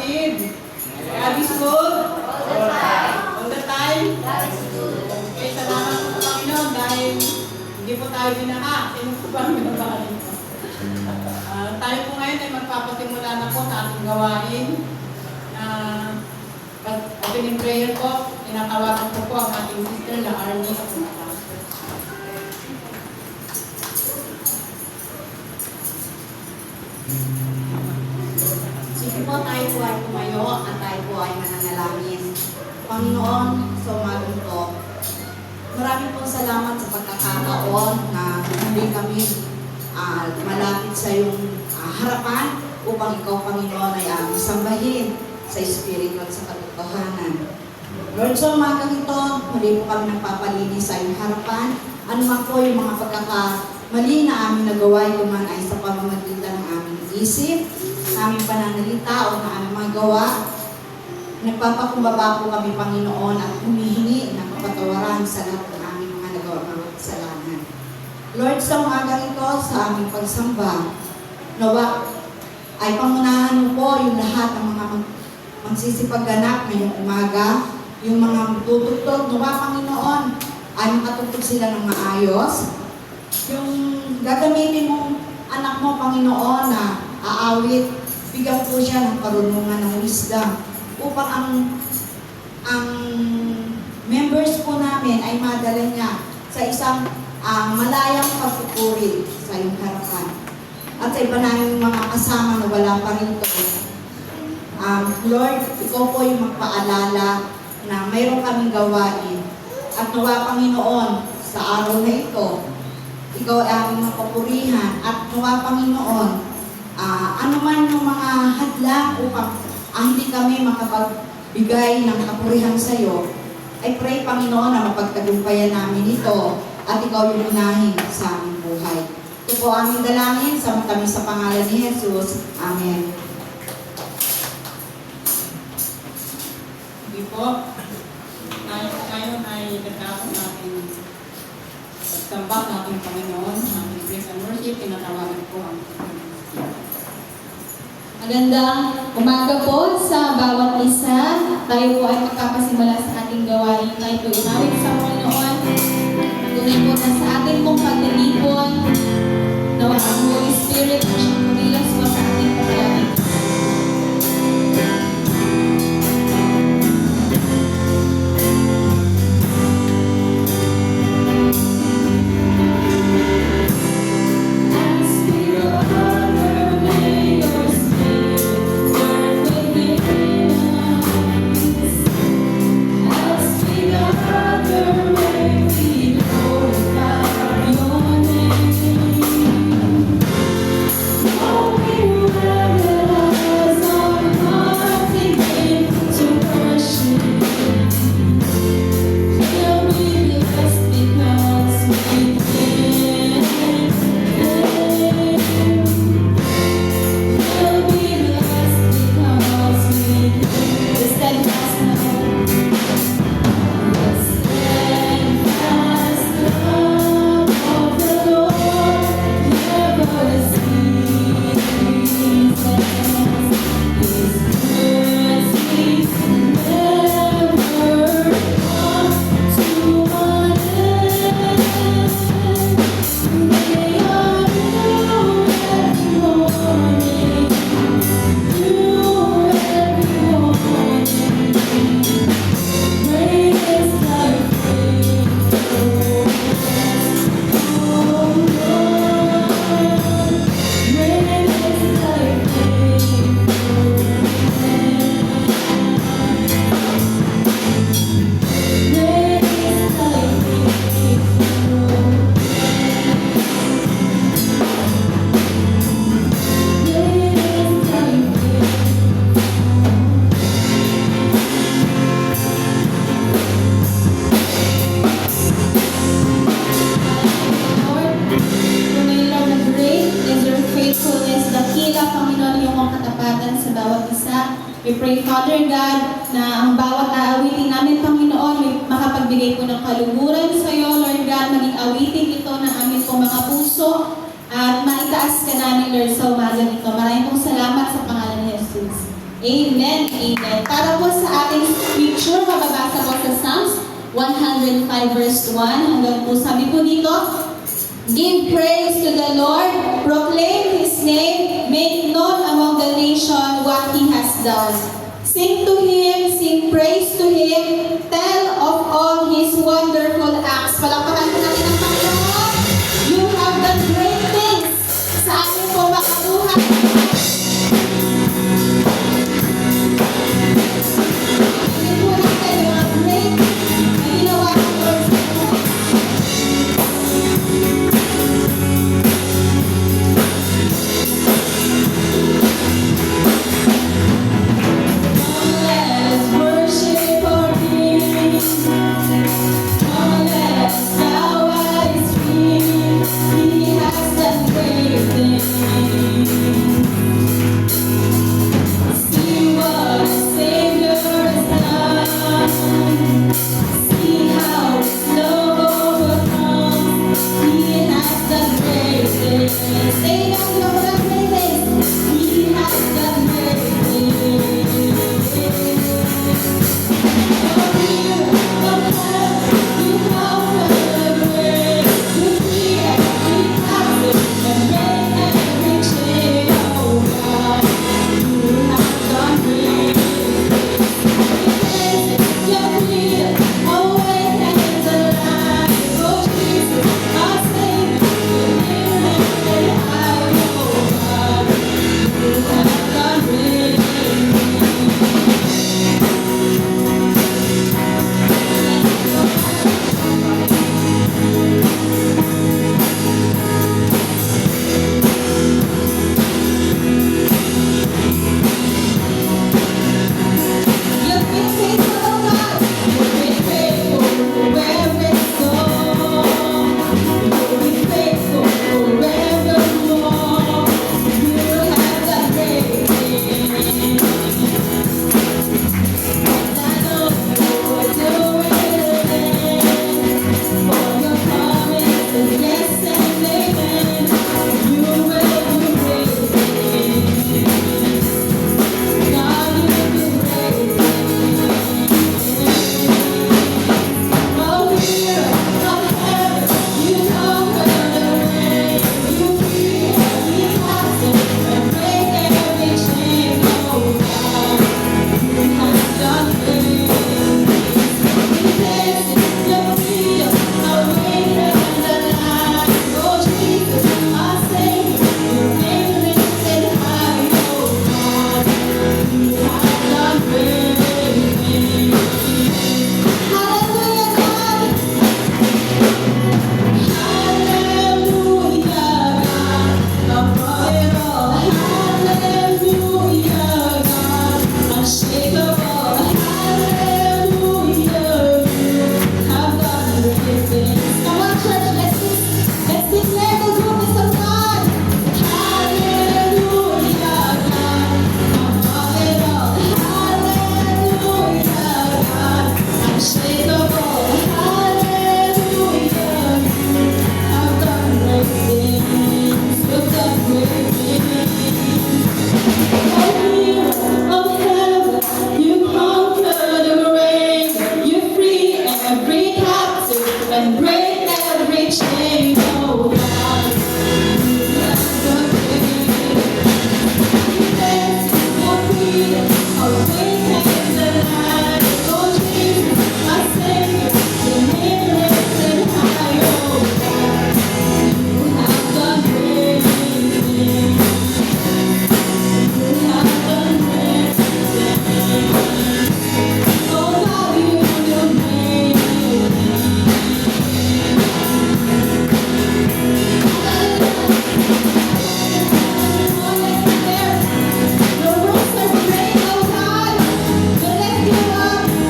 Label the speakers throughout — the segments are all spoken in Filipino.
Speaker 1: kapatid? God is good? All the time? Okay, salamat po sa Panginoon dahil hindi po tayo dinaka. Sino po ba ang binabahin ko? Tayo po ngayon ay magpapasimula na po sa ating gawain. Opening prayer po, tinatawagan ko po ang ating sister na Arnie.
Speaker 2: Sige po, tayo po ay tumayo at tayo po ay mananalangin. Panginoon, sa umagang to, maraming pong salamat sa pagkakataon na hindi kami malapit sa iyong harapan upang ikaw, Panginoon, ay aming sambahin sa Espiritu at sa katotohanan. Lord, sa umagang ito, muli po kami nagpapalinis sa iyong harapan. Ano man po yung mga pagkakamali na aming nagawa, ito man ay sa pamamagitan ng aming isip, aming pananalita o na aming mga gawa. Nagpapakumbaba po kami, Panginoon, at humihingi ng kapatawaran sa lahat ng aming mga nagawa mga kasalanan. Lord, sa umagang ito, sa aming pagsamba, nawa ay pangunahan mo po yung lahat ng mga magsisipagganap ngayong umaga, yung mga tutugtog, nawa, Panginoon, ay makatugtog sila ng maayos. Yung gagamitin mong anak mo, Panginoon, na aawit, bigyan po siya ng karunungan ng wisdom upang ang members po namin ay madala niya sa isang malayang pagpupuri sa iyong harapan. At sa iba namin mga kasama na wala pa rin ito, Lord, ikaw po yung magpaalala na mayroon kaming gawain. At nawa, Panginoon, sa araw na ito, ikaw ay aming mapapurihan. At nawa, Panginoon, ano man yung mga hadlang upang hindi kami makapagbigay ng kapurihan sa iyo, I pray, Panginoon, na mapagtagumpayan namin ito at ikaw yung unahin sa aming buhay. Ito po aming dalangin sa matamis sa pangalan ni Jesus. Amen.
Speaker 1: Hindi po. Tayo ay nagkakaroon natin pagtambak natin Panginoon, ating praise and worship, tinatawagan po ang
Speaker 3: Magandang umaga po sa bawat isa. Tayo po ay magpapasimula sa ating gawain na ito. Inawit sa Panginoon. Tunay po na sa ating pong pagdilipon, nawa ang Holy Spirit na siyang kumilos po sa ating pagdilipon. We pray, Father God, na ang bawat aawitin namin, Panginoon, may makapagbigay po ng kaluguran sa iyo, Lord God, maging awitin ito ng aming po mga puso at maitaas ka namin, Lord, sa umaga nito. Maraming pong salamat sa pangalan ni Jesus. Amen. Amen. Para po sa ating scripture, mababasa po sa Psalms 105 verse 1. Hanggang po sabi po dito, give praise to the Lord, proclaim His name, make known among the nation what He has done. Sing to Him, sing praise to Him, tell of all His wonderful acts. Palakpakan po natin ang Panginoon. You have done great things sa ating po makabuhay. Tingnan po natin yung mga great na ginawa ng Lord sa atin. Let's worship our King. Come, let's bow at His feet. He has done great things. See what a Savior has done. See how His love overcomes. He has done great things. Say that you have done great things. He has done great things. Oh, here on earth, you conquer the grave. You free every captive and break every chain. Oh God, you have done great things. Your freedom, awakens alive. Oh Jesus, our Savior, you live and high. Oh God, you have done great You've been faithful, oh God. You've been faithful forevermore. You've been faithful forevermore. You have done great things. And I know you will do it again. For your promise is yes and amen. You will do great things. God, you will do great things. Oh, here on earth, you conquer the rain. You free every captive and break every chain. Oh God, you have done great things. We bless your freedom, awakens alive. Oh Jesus, our Savior, your name lifted high. Oh God, you have done great things. Hallelujah, God. Hallelujah, God. Above it all. Hallelujah, God. Unshakable. Hallelujah, you have done great things. Come on, church, let's declare the goodness of God. Hallelujah, God. Above it all. Hallelujah, God. Unshakable. Hallelujah, you have done great things. You've done great things. Oh, here on heaven, you conquer the grave. You free every captive and break every chain. Oh God, you have done great things. Your freedom, awakens alive. Oh Jesus, our Savior, your name lifted high. Oh God, you have done great things. You have done great things. Oh God, you do great Your works are great, oh God. We lift you up.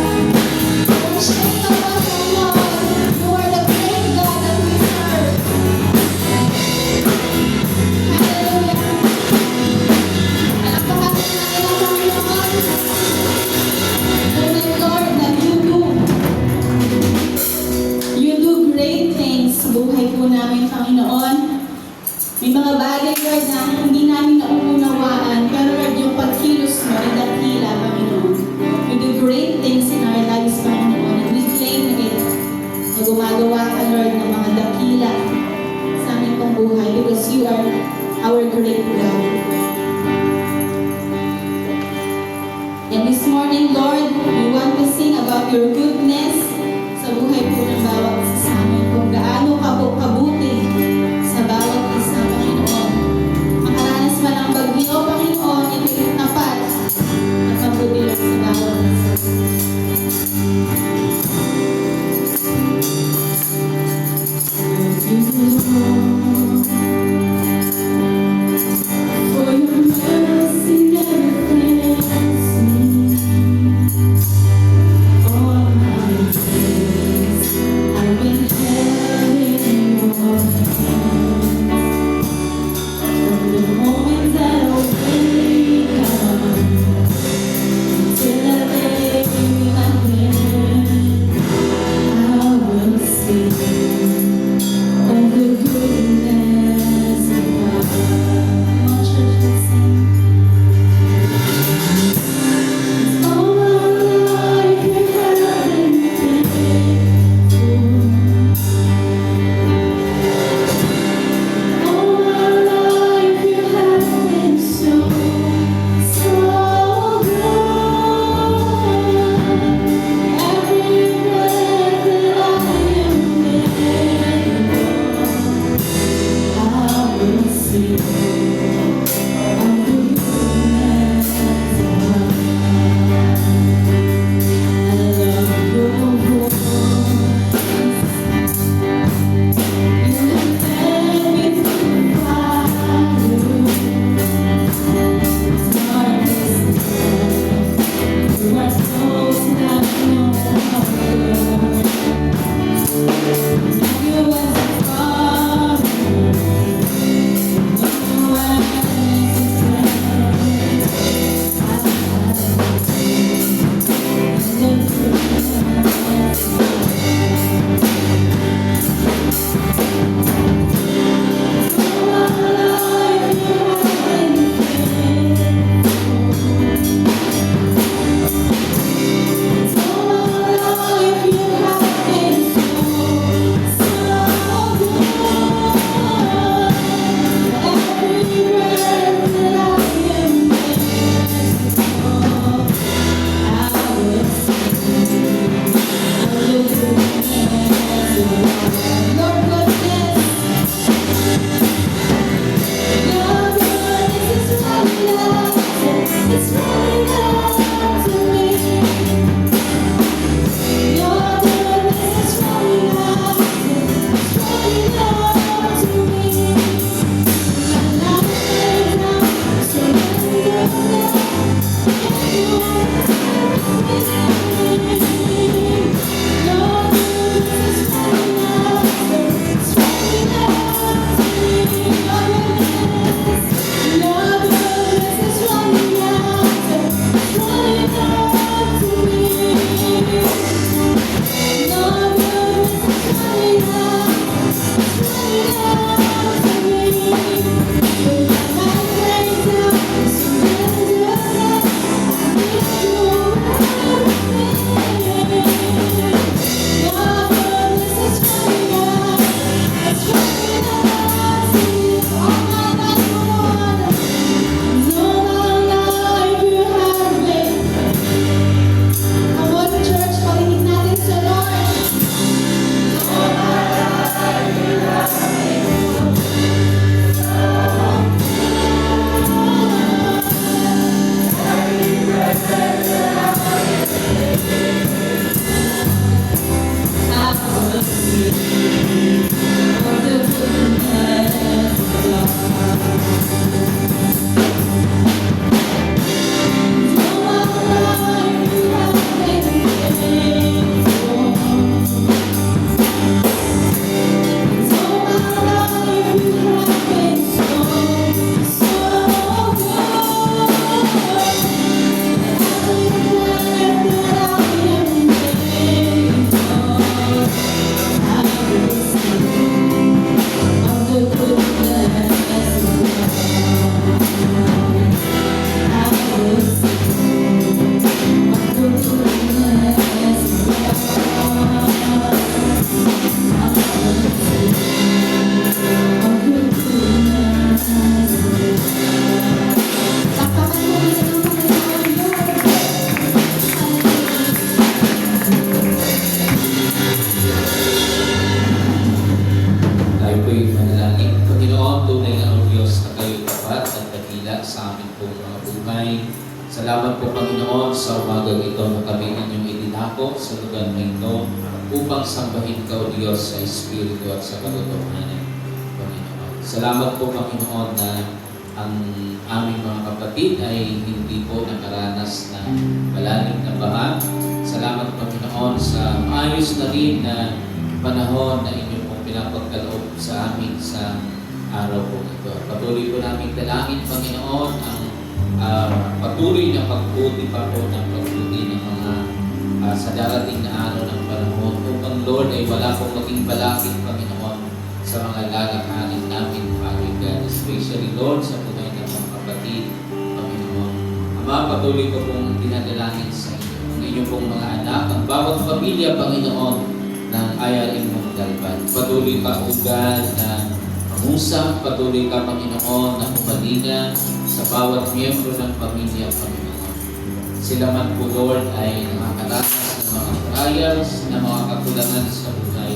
Speaker 3: Unshakable, oh Lord. You are the great God that we serve. Hallelujah. Palakpakan natin ang Panginoon. Thank you, Lord, that you do great things sa buhay po namin, Panginoon. May mga bagay, Lord, na hindi namin nauunawaan, pero Lord, yung pagkilos mo ay dakilang. gumagawa ka, Lord, ng mga dakila sa aming pong buhay because you are our great God. And this morning, Lord, we want to sing about your goodness sa buhay po ng bawat isa sa amin. Kung gaano ka po kabuti sa bawat isa, Panginoon. Makaranas man ang bagyo, Panginoon, ito'y tapat at mabuti lang sa bawat isa. For your mercy never fails me. All my days I've been held in your hands. From the moment that I wake up till I lay my head, I will sing of the goodness of God. Come on, church, let's sing. All my life you have been faithful. All my life you have been so, so good. Every breath that I am able, I will sing of the goodness of God. I love your voice. You have led me through the fire, darkest night. You are close like no other. You are the Father, no one is It's running out to me. Your goodness is running out to me. My life now surrender now. You are everything. Your goodness is running out to me.
Speaker 4: po'y manalangin. Panginoon, tunay na ang Diyos na kayo tapat at dakila sa amin pong mga buhay. Salamat po, Panginoon, sa umagang ito na kami inyong idinako sa lugar na ito upang sambahin ka, O Diyos, sa Espiritu at sa katotohanan, Panginoon. Salamat po, Panginoon, na ang aming mga kapatid ay hindi po nakaranas na malalim na baha. Salamat, Panginoon, sa maayos na rin na panahon na inyo pong pinapagkaloob sa amin sa araw po ito. Patuloy po namin dalangin, Panginoon, ang patuloy na pagbuti pa po ng pagbuti ng mga sa darating na araw ng panahon upang, Lord, ay wala pong maging balakid, Panginoon, sa mga lalakarin namin, Father God, especially, Lord, sa buhay ng mga kapatid, Panginoon. Ama, patuloy ko pong dinadalangin sa inyo, ang inyong pong mga anak, ang bawat pamilya, Panginoon, ng ayaring mong dalban. Patuloy ka, O God, na mangusap, patuloy ka, Panginoon, na umalinga sa bawat miyembro ng pamilya, Panginoon. Sila man po, Lord, ay nakakaranas ng mga trials, ng mga kakulangan sa buhay.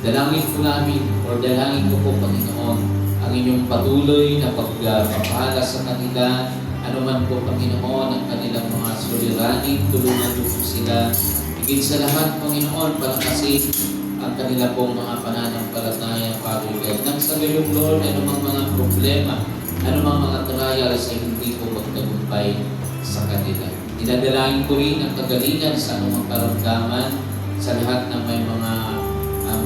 Speaker 4: Dalangin po namin, o dalangin ko po, Panginoon, ang inyong patuloy na pagpapahala sa kanila, anuman po, Panginoon, ang kanilang mga suliranin, tulungan po sila. Higit sa lahat, Panginoon, palakasin ang kanila pong mga pananampalataya, Father God. Nang sa gayong, Lord, anumang mga problema, anumang mga trials ay hindi po magtagumpay sa kanila. Dinadalangin ko rin ang kagalingan sa anumang karamdaman, sa lahat ng may mga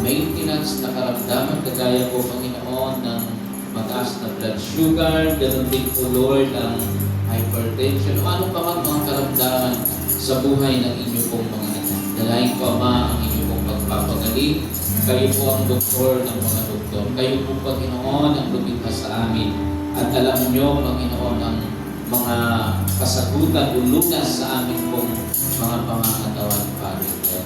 Speaker 4: maintenance na karamdaman, kagaya po, Panginoon, ng mataas na blood sugar, ganoon din po, Lord, ang hypertension, o ano pa man mga karamdaman sa buhay ng inyo pong mga anak. Dalahin ko, Ama, ang inyo pong pagpapagaling. Kayo po ang doktor ng mga doktor. Kayo po, Panginoon, ang lumikha sa amin. At alam nyo, Panginoon, ang mga kasagutan o lunas sa amin pong mga pangangatawan, Father God.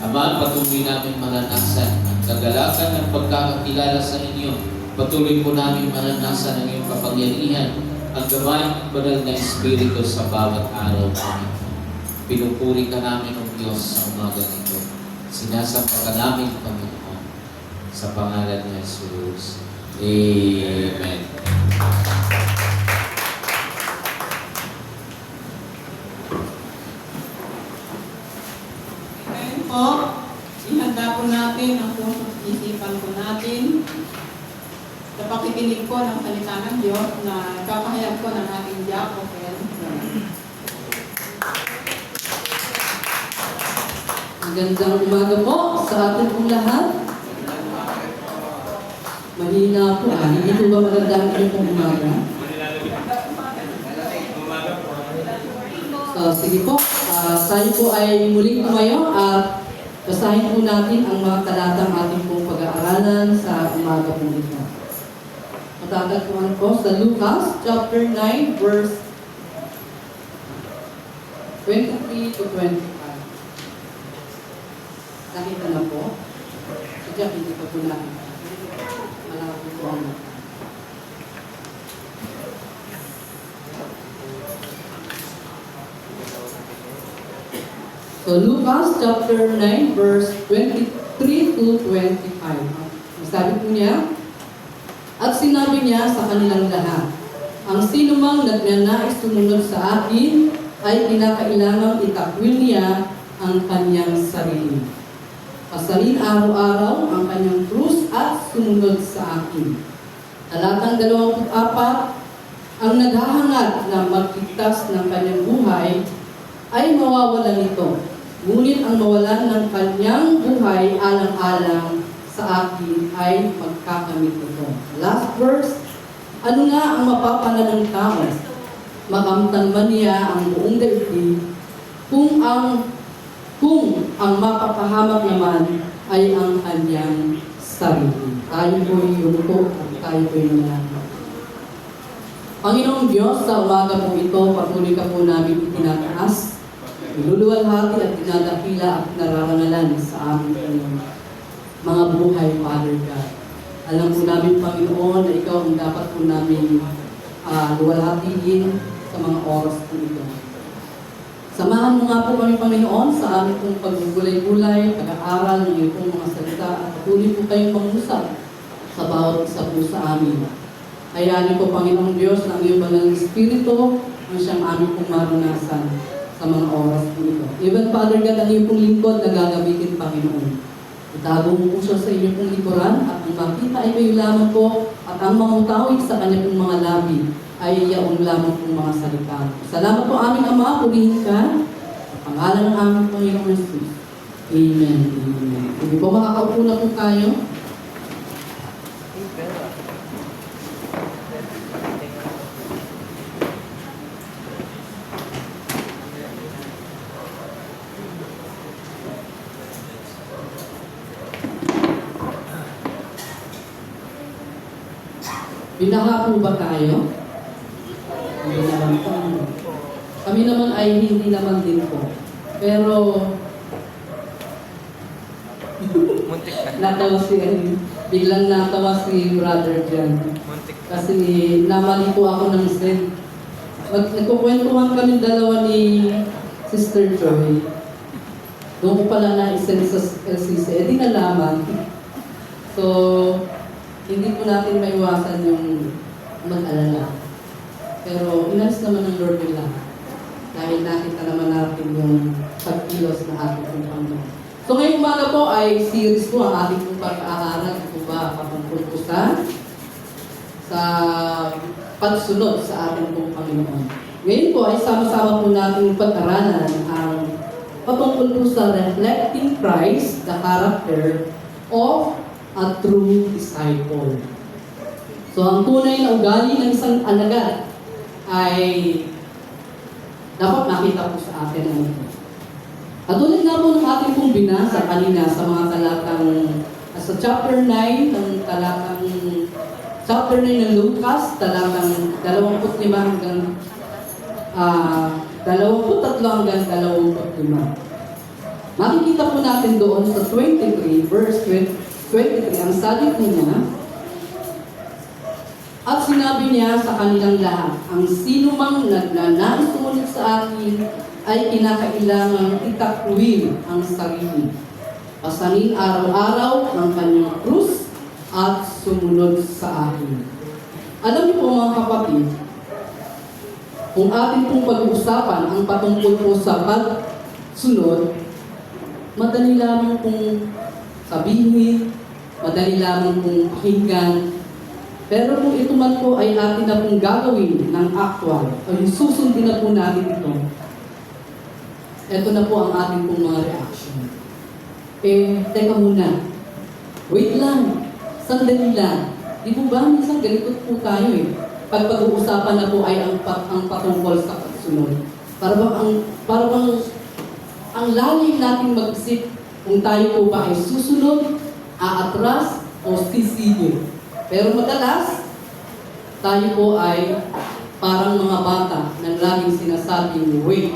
Speaker 4: Ama, patuloy namin maranasan ang kagalakan ng pagkakakilala sa inyo. Patuloy po namin maranasan ang iyong kapangyarihan, ang gabay ng banal na Espiritu sa bawat araw, Panginoon. Pinupuri ka namin, O Diyos, sa umaga nito. Sinasamba ka namin, Panginoon, sa pangalan ni Jesus. Amen.
Speaker 1: Ngayon po, ihanda po natin ang puso't isipan po natin sa pakikinig po ng salita ng Diyos na kakahayag po ng ating Jacob.
Speaker 5: Magandang umaga po sa atin pong lahat. Mahina po hindi po ba magandang pong umaga? Sige po, tayo po ay muling tumayo at basahin po natin ang mga talatang ating pong pag-aaralan sa umaga po ito. Matatagpuan po sa Lucas chapter 9 verse 23 to 25. Nakita na po. Sadya, hindi pa po nakita. Malaki po ang So, Lucas chapter 9 verse 23 to 25. Sabi po niya, at sinabi niya sa kanilang lahat, ang sinumang nagnanais sumunod sa akin ay kinakailangang itakwil niya ang kanyang sarili. Pasalin araw-araw ang kanyang krus at sumunod sa akin. Talatang 24, ang naghahangad na magligtas ng kanyang buhay ay mawawalan nito. Ngunit ang mawalan ng kanyang buhay alang-alang sa akin ay magkakamit ito. Last verse, ano nga ang mapapala ng tao? Makamtan man niya ang buong daigdig kung ang mapapahamak naman ay ang kanyang sarili. Tayo po'y yumuko at tayo po'y manalangin. Panginoong Diyos, sa umaga po ito, patuloy ka po namin itinataas, niluluwalhati at dinadakila at nararangalan sa aming mga buhay, Father God. Alam po namin, Panginoon, na ikaw ang dapat po namin luwalhatiin sa mga oras po ito. Samahan mo nga po kami, Panginoon, sa aming pong paggulay-gulay, pag-aaral ng iyong mga salita at patuloy po kayong mangusap sa bawat isa po sa amin. Hayanin po, Panginoong Diyos, na ang iyong banal na Espiritu ang siyang aming pong maranasan sa mga oras po ito. Even, Father God, ang iyong pong lingkod na gagamitin, Panginoon. Itago mo po siya sa inyong pong likuran at ang makita ay kayo lamang po at ang mamutawid sa kanya pong mga labi ay iyaong lamang pong mga salita. Salamat po aming Ama, purihin ka. Sa pangalan ng aming Panginoong Jesus. Amen. Amen. Hindi po makakaupo na po tayo. Binaha po ba tayo? Hindi naman po. Kami naman ay hindi naman din po. Pero,
Speaker 6: Muntik na.
Speaker 5: natawa biglang natawa si brother dyan.
Speaker 6: Muntik.
Speaker 5: Kasi namali po ako ng sin. Nagkukwentuhan kami dalawa ni Sister Joy. Doon ko pala na-send sa LCC. Di nalaman. So, hindi po natin maiwasan yung mag-alala. Pero inalis naman ng Lord nila. Dahil nakita naman natin yung pagkilos na ating Panginoon. So ngayong umaga po ay series po ang ating pong pag-aaral. Ito ba kapangkul po sa pagsunod sa ating pong Panginoon. Ngayon po ay sama-sama po natin pag-aralan ang patungkol po sa reflecting Christ, the character of a true disciple. So ang tunay na ugali ng isang alagad ay dapat makita po sa atin ang ito. At tulad nga po ng ating pong binasa kanina sa mga talatang sa chapter 9 ng talatang chapter 9 ng Lucas, talatang 25 hanggang 23 hanggang 25. Makikita po natin doon sa 23 verse 23, ang sabi po niya, at sinabi niya sa kanilang lahat, ang sino mang nagnanais sumunod sa akin ay kinakailangang itakwil ang sarili. Pasanin araw-araw ang kanyang krus at sumunod sa akin. Alam niyo po mga kapatid, kung atin pong pag-uusapan ang patungkol po sa pagsunod, madali lamang pong sabihin, madali lamang pong pakinggan. Pero kung ito man po ay atin na pong gagawin ng actual, o susundin na po natin ito, ito na po ang ating pong mga reaction. Teka muna. Wait lang. Sandali lang. Di po ba, minsan ganito po tayo Pag pag-uusapan na po ay ang patungkol sa pagsunod. Para bang ang lalim natin mag-isip kung tayo po ba ay susunod, aatras, o sisigil. Pero madalas, tayo po ay parang mga bata na laging sinasabing, wait,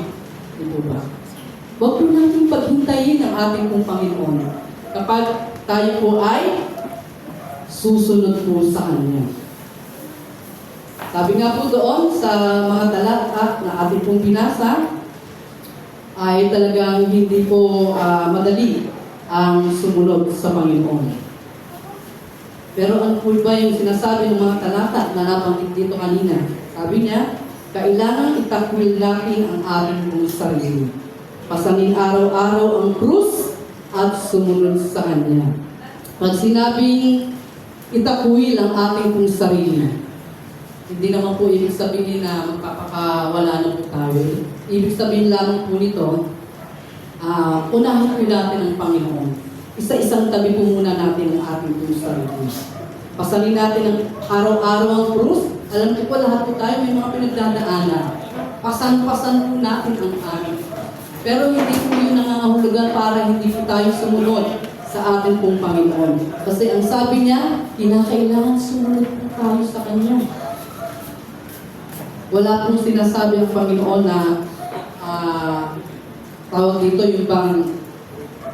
Speaker 5: di po ba? Huwag po natin paghintayin ang ating pong Panginoon kapag tayo po ay susunod po sa Kanya. Sabi nga po doon sa mga talata na ating pong binasa, ay talagang hindi po madali ang sumunod sa Panginoon. Pero ano po ba yung sinasabi ng mga talata na nabanggit dito kanina? Sabi niya, kailangan itakwil natin ang ating pong sarili. Pasanin araw-araw ang krus at sumunod sa Kanya. Pag sinabing itakwil ang ating pong sarili, hindi naman po ibig sabihin na magpapakawala na po tayo. Ibig sabihin lamang po nito, unahin po natin ang Panginoon. Isa-isang tabi po muna natin ang ating pong sarili. Pasanin natin ang araw-araw ang krus. Alam ko po lahat po tayo may mga pinagdadaanan. Pasan-pasan po natin ang amin. Pero hindi po yun nangangahulugan para hindi po tayo sumunod sa ating pong Panginoon. Kasi ang sabi niya, kinakailangan sumunod po tayo sa Kanya. Wala pong sinasabi ang Panginoon na tawag dito yung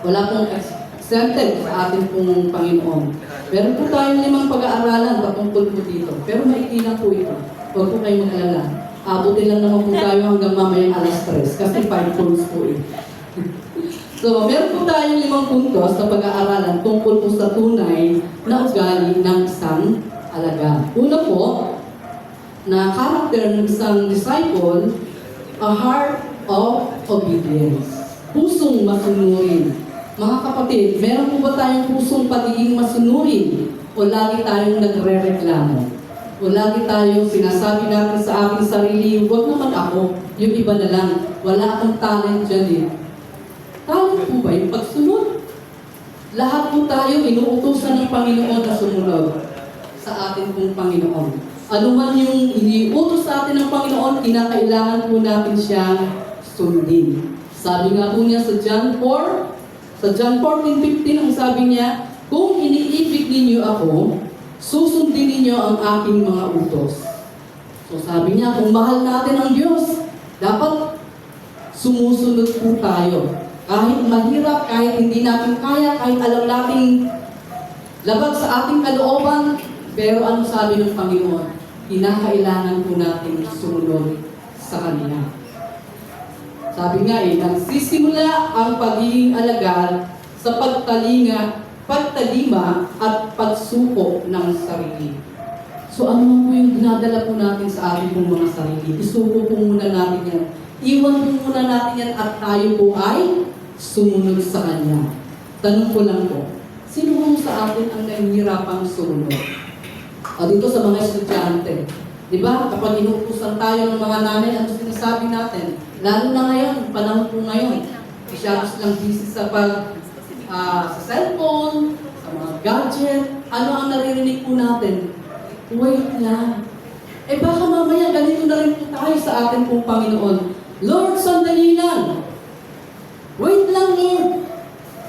Speaker 5: wala pong exempted sa ating pong Panginoon. Meron po tayong 5 pag-aaralan patungkol po dito. Pero maikli lang po ito. Huwag po kayong mag-alala. Abutin lang naman po tayo hanggang mamayang 3:00 kasi 5 points po So, meron po tayong 5 puntos na pag-aaralan tungkol po sa tunay na ugali ng isang alagad. Una po, na character ng isang disciple, a heart of obedience. Pusong masunurin. Mga kapatid, meron po ba tayong pusong pagiging masunurin? O lagi tayong nagre-reklamo? O lagi tayong sinasabi natin sa ating sarili, huwag naman ako, yung iba na lang, wala akong talent dyan eh. Talent po ba yung pagsunod? Lahat po tayo inuutusan ng Panginoon na sumunod sa ating pong Panginoon. Ano man yung iniutos sa atin ng Panginoon, kinakailangan po natin siyang sundin. Sabi nga po niya sa John 14:15, ang sabi niya, kung iniibig ninyo ako, susundin ninyo ang aking mga utos. So sabi niya, kung mahal natin ang Diyos, dapat sumusunod po tayo. Kahit mahirap, kahit hindi natin kaya, kahit alam nating labag sa ating kalooban, pero ano sabi ng Panginoon? Kinakailangan po natin sumunod sa Kanya. Sabi nga nagsisimula ang pagiging alagad sa pagtalima at pagsuko ng sarili. So ano po yung dinadala po natin sa ating pong mga sarili? Isuko po muna natin yan. Iwan po muna natin yan at tayo po ay sumunod sa Kanya. Tanong ko lang po, sino po sa atin ang nahihirapang sumunod? O dito sa mga estudyante, di ba? Kapag inuutusan tayo ng mga nanay, ano sinasabi natin? Lalo na ngayon, panahon po ngayon, masyado silang busy sa sa cellphone, sa mga gadget. Ano ang naririnig po natin? Wait lang. Baka mamaya ganito na rin po tayo sa ating pong Panginoon. Lord, sandali lang. Wait lang, Lord.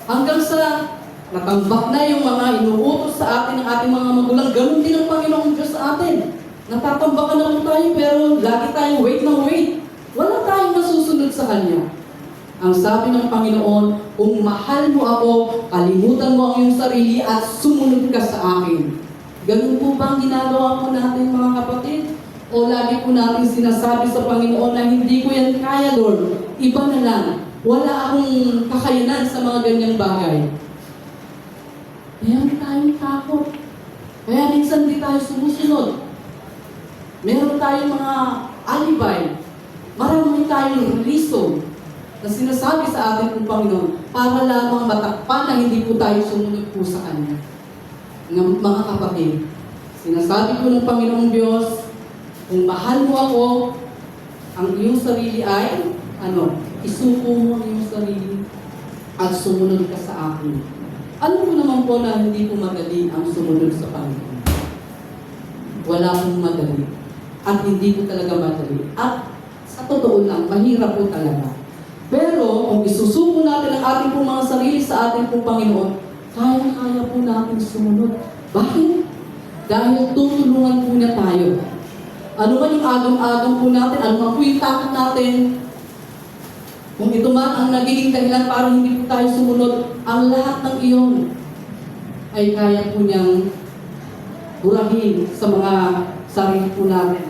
Speaker 5: Hanggang sa natambak na yung mga inuutos sa atin ng ating mga magulang, ganun din ang Panginoong Diyos sa atin. Natatambakan na po tayo, pero lagi tayong wait na wait. Wala tayong masusunod sa Kanya. Ang sabi ng Panginoon, kung mahal mo ako, kalimutan mo ang iyong sarili at sumunod ka sa akin. Ganun po ba ang ginagawa po natin, mga kapatid? O lagi po natin sinasabi sa Panginoon na hindi ko yan kaya, Lord. Iba na lang. Wala akong kakayanan sa mga ganyang bagay. Meron tayong takot. Kaya minsan di tayo sumusunod. Meron tayong mga alibay. Marami tayong reason na sinasabi sa atin ng Panginoon para lamang matakpan na hindi po tayo sumunod po sa Kanya. Mga kapatid, sinasabi po ng Panginoong Diyos, kung mahal mo ako, ang iyong sarili ay, isuko mo ang iyong sarili at sumunod ka sa akin. Alam mo naman po na hindi po madali ang sumunod sa Panginoon. Wala pong madali. At hindi po talaga madali. At sa totoo lang, mahirap po talaga. Pero kung isusuko natin ang ating pong mga sarili sa ating pong Panginoon, kaya-kaya po natin sumunod. Bakit? Dahil tutulungan po niya tayo. Ano man yung agam-agam po natin, ano man po yung takot natin, kung ito man ang nagiging dahilan para hindi po tayo sumunod, ang lahat ng iyon ay kaya po niyang burahin sa mga sarili po natin,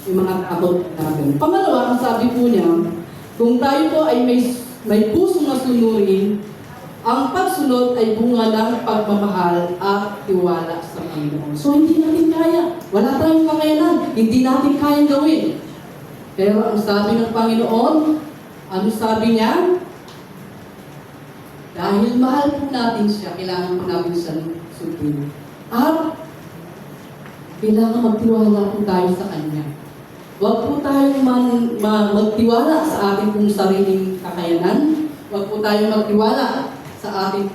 Speaker 5: yung mga takot natin. Pangalawa, ang sabi po niya, kung tayo po ay may pusong masunurin, ang pagsunod ay bunga ng pagmamahal at tiwala sa Panginoon. So hindi natin kaya. Wala tayong kakayanan. Hindi natin kayang gawin. Pero ang sabi ng Panginoon, ano sabi niya? Dahil mahal po natin siya, kailangan po natin siya sundin. At kailangan magtiwala po tayo sa Kanya. Huwag po tayong magtiwala sa ating pong sariling kakayanan. Huwag po tayong magtiwala sa ating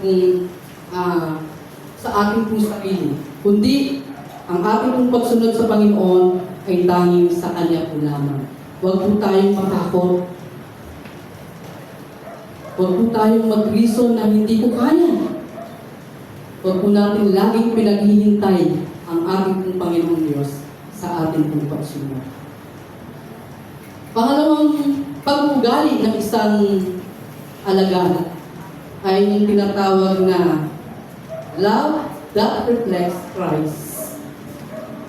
Speaker 5: pong sarili. Kundi, ang ating pong pagsunod sa Panginoon ay tanging sa Kanya po lamang. Huwag po tayong matakot. Huwag po tayong mag-reason na hindi ko kaya. Huwag po natin laging pinaghihintay ang ating pong Panginoong Diyos sa ating pong pagsunod. Pangalawang pag-ugali ng isang alagad ay yung tinatawag na love that reflects Christ.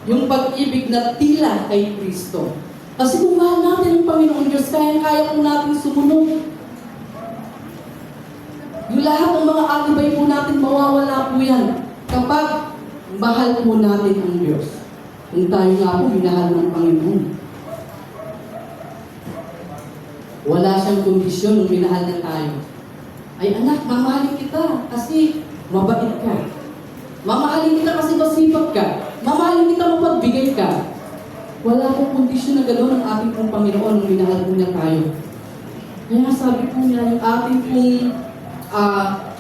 Speaker 5: Yung pag-ibig na tila kay Kristo. Kasi kung mahal natin ang Panginoong Diyos, kaya po natin sumunod. Yung lahat ng mga alibay po natin, mawawala po yan kapag mahal po natin ang Diyos. Kung tayo nga po minahal ng Panginoon. Wala siyang kondisyon nung minahal na tayo. Ay anak, mamahalin kita kasi mabait ka. Mamahalin kita kasi masipag ka. Mamahalin kita mapagbigay ka. Wala pong kondisyon na gano'n ang ating pong Panginoon nung minahal po niya tayo. Kaya sabi po niya, yung ating pong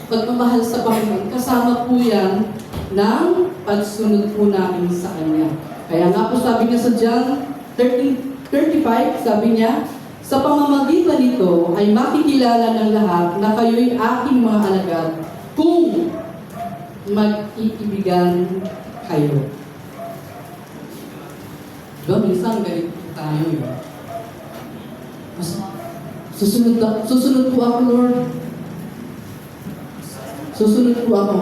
Speaker 5: pagmamahal sa Panginoon, kasama po yan ng pagsunod po namin sa Kanya. Kaya nga po sabi niya sa John 13:35, sabi niya, sa pamamagitan nito ay makikilala ng lahat na kayo'y aking mga alagad kung mag-iibigan kayo. Diba, minsan ganito tayo yun. Susunod po ako, Lord. Susunod po ako.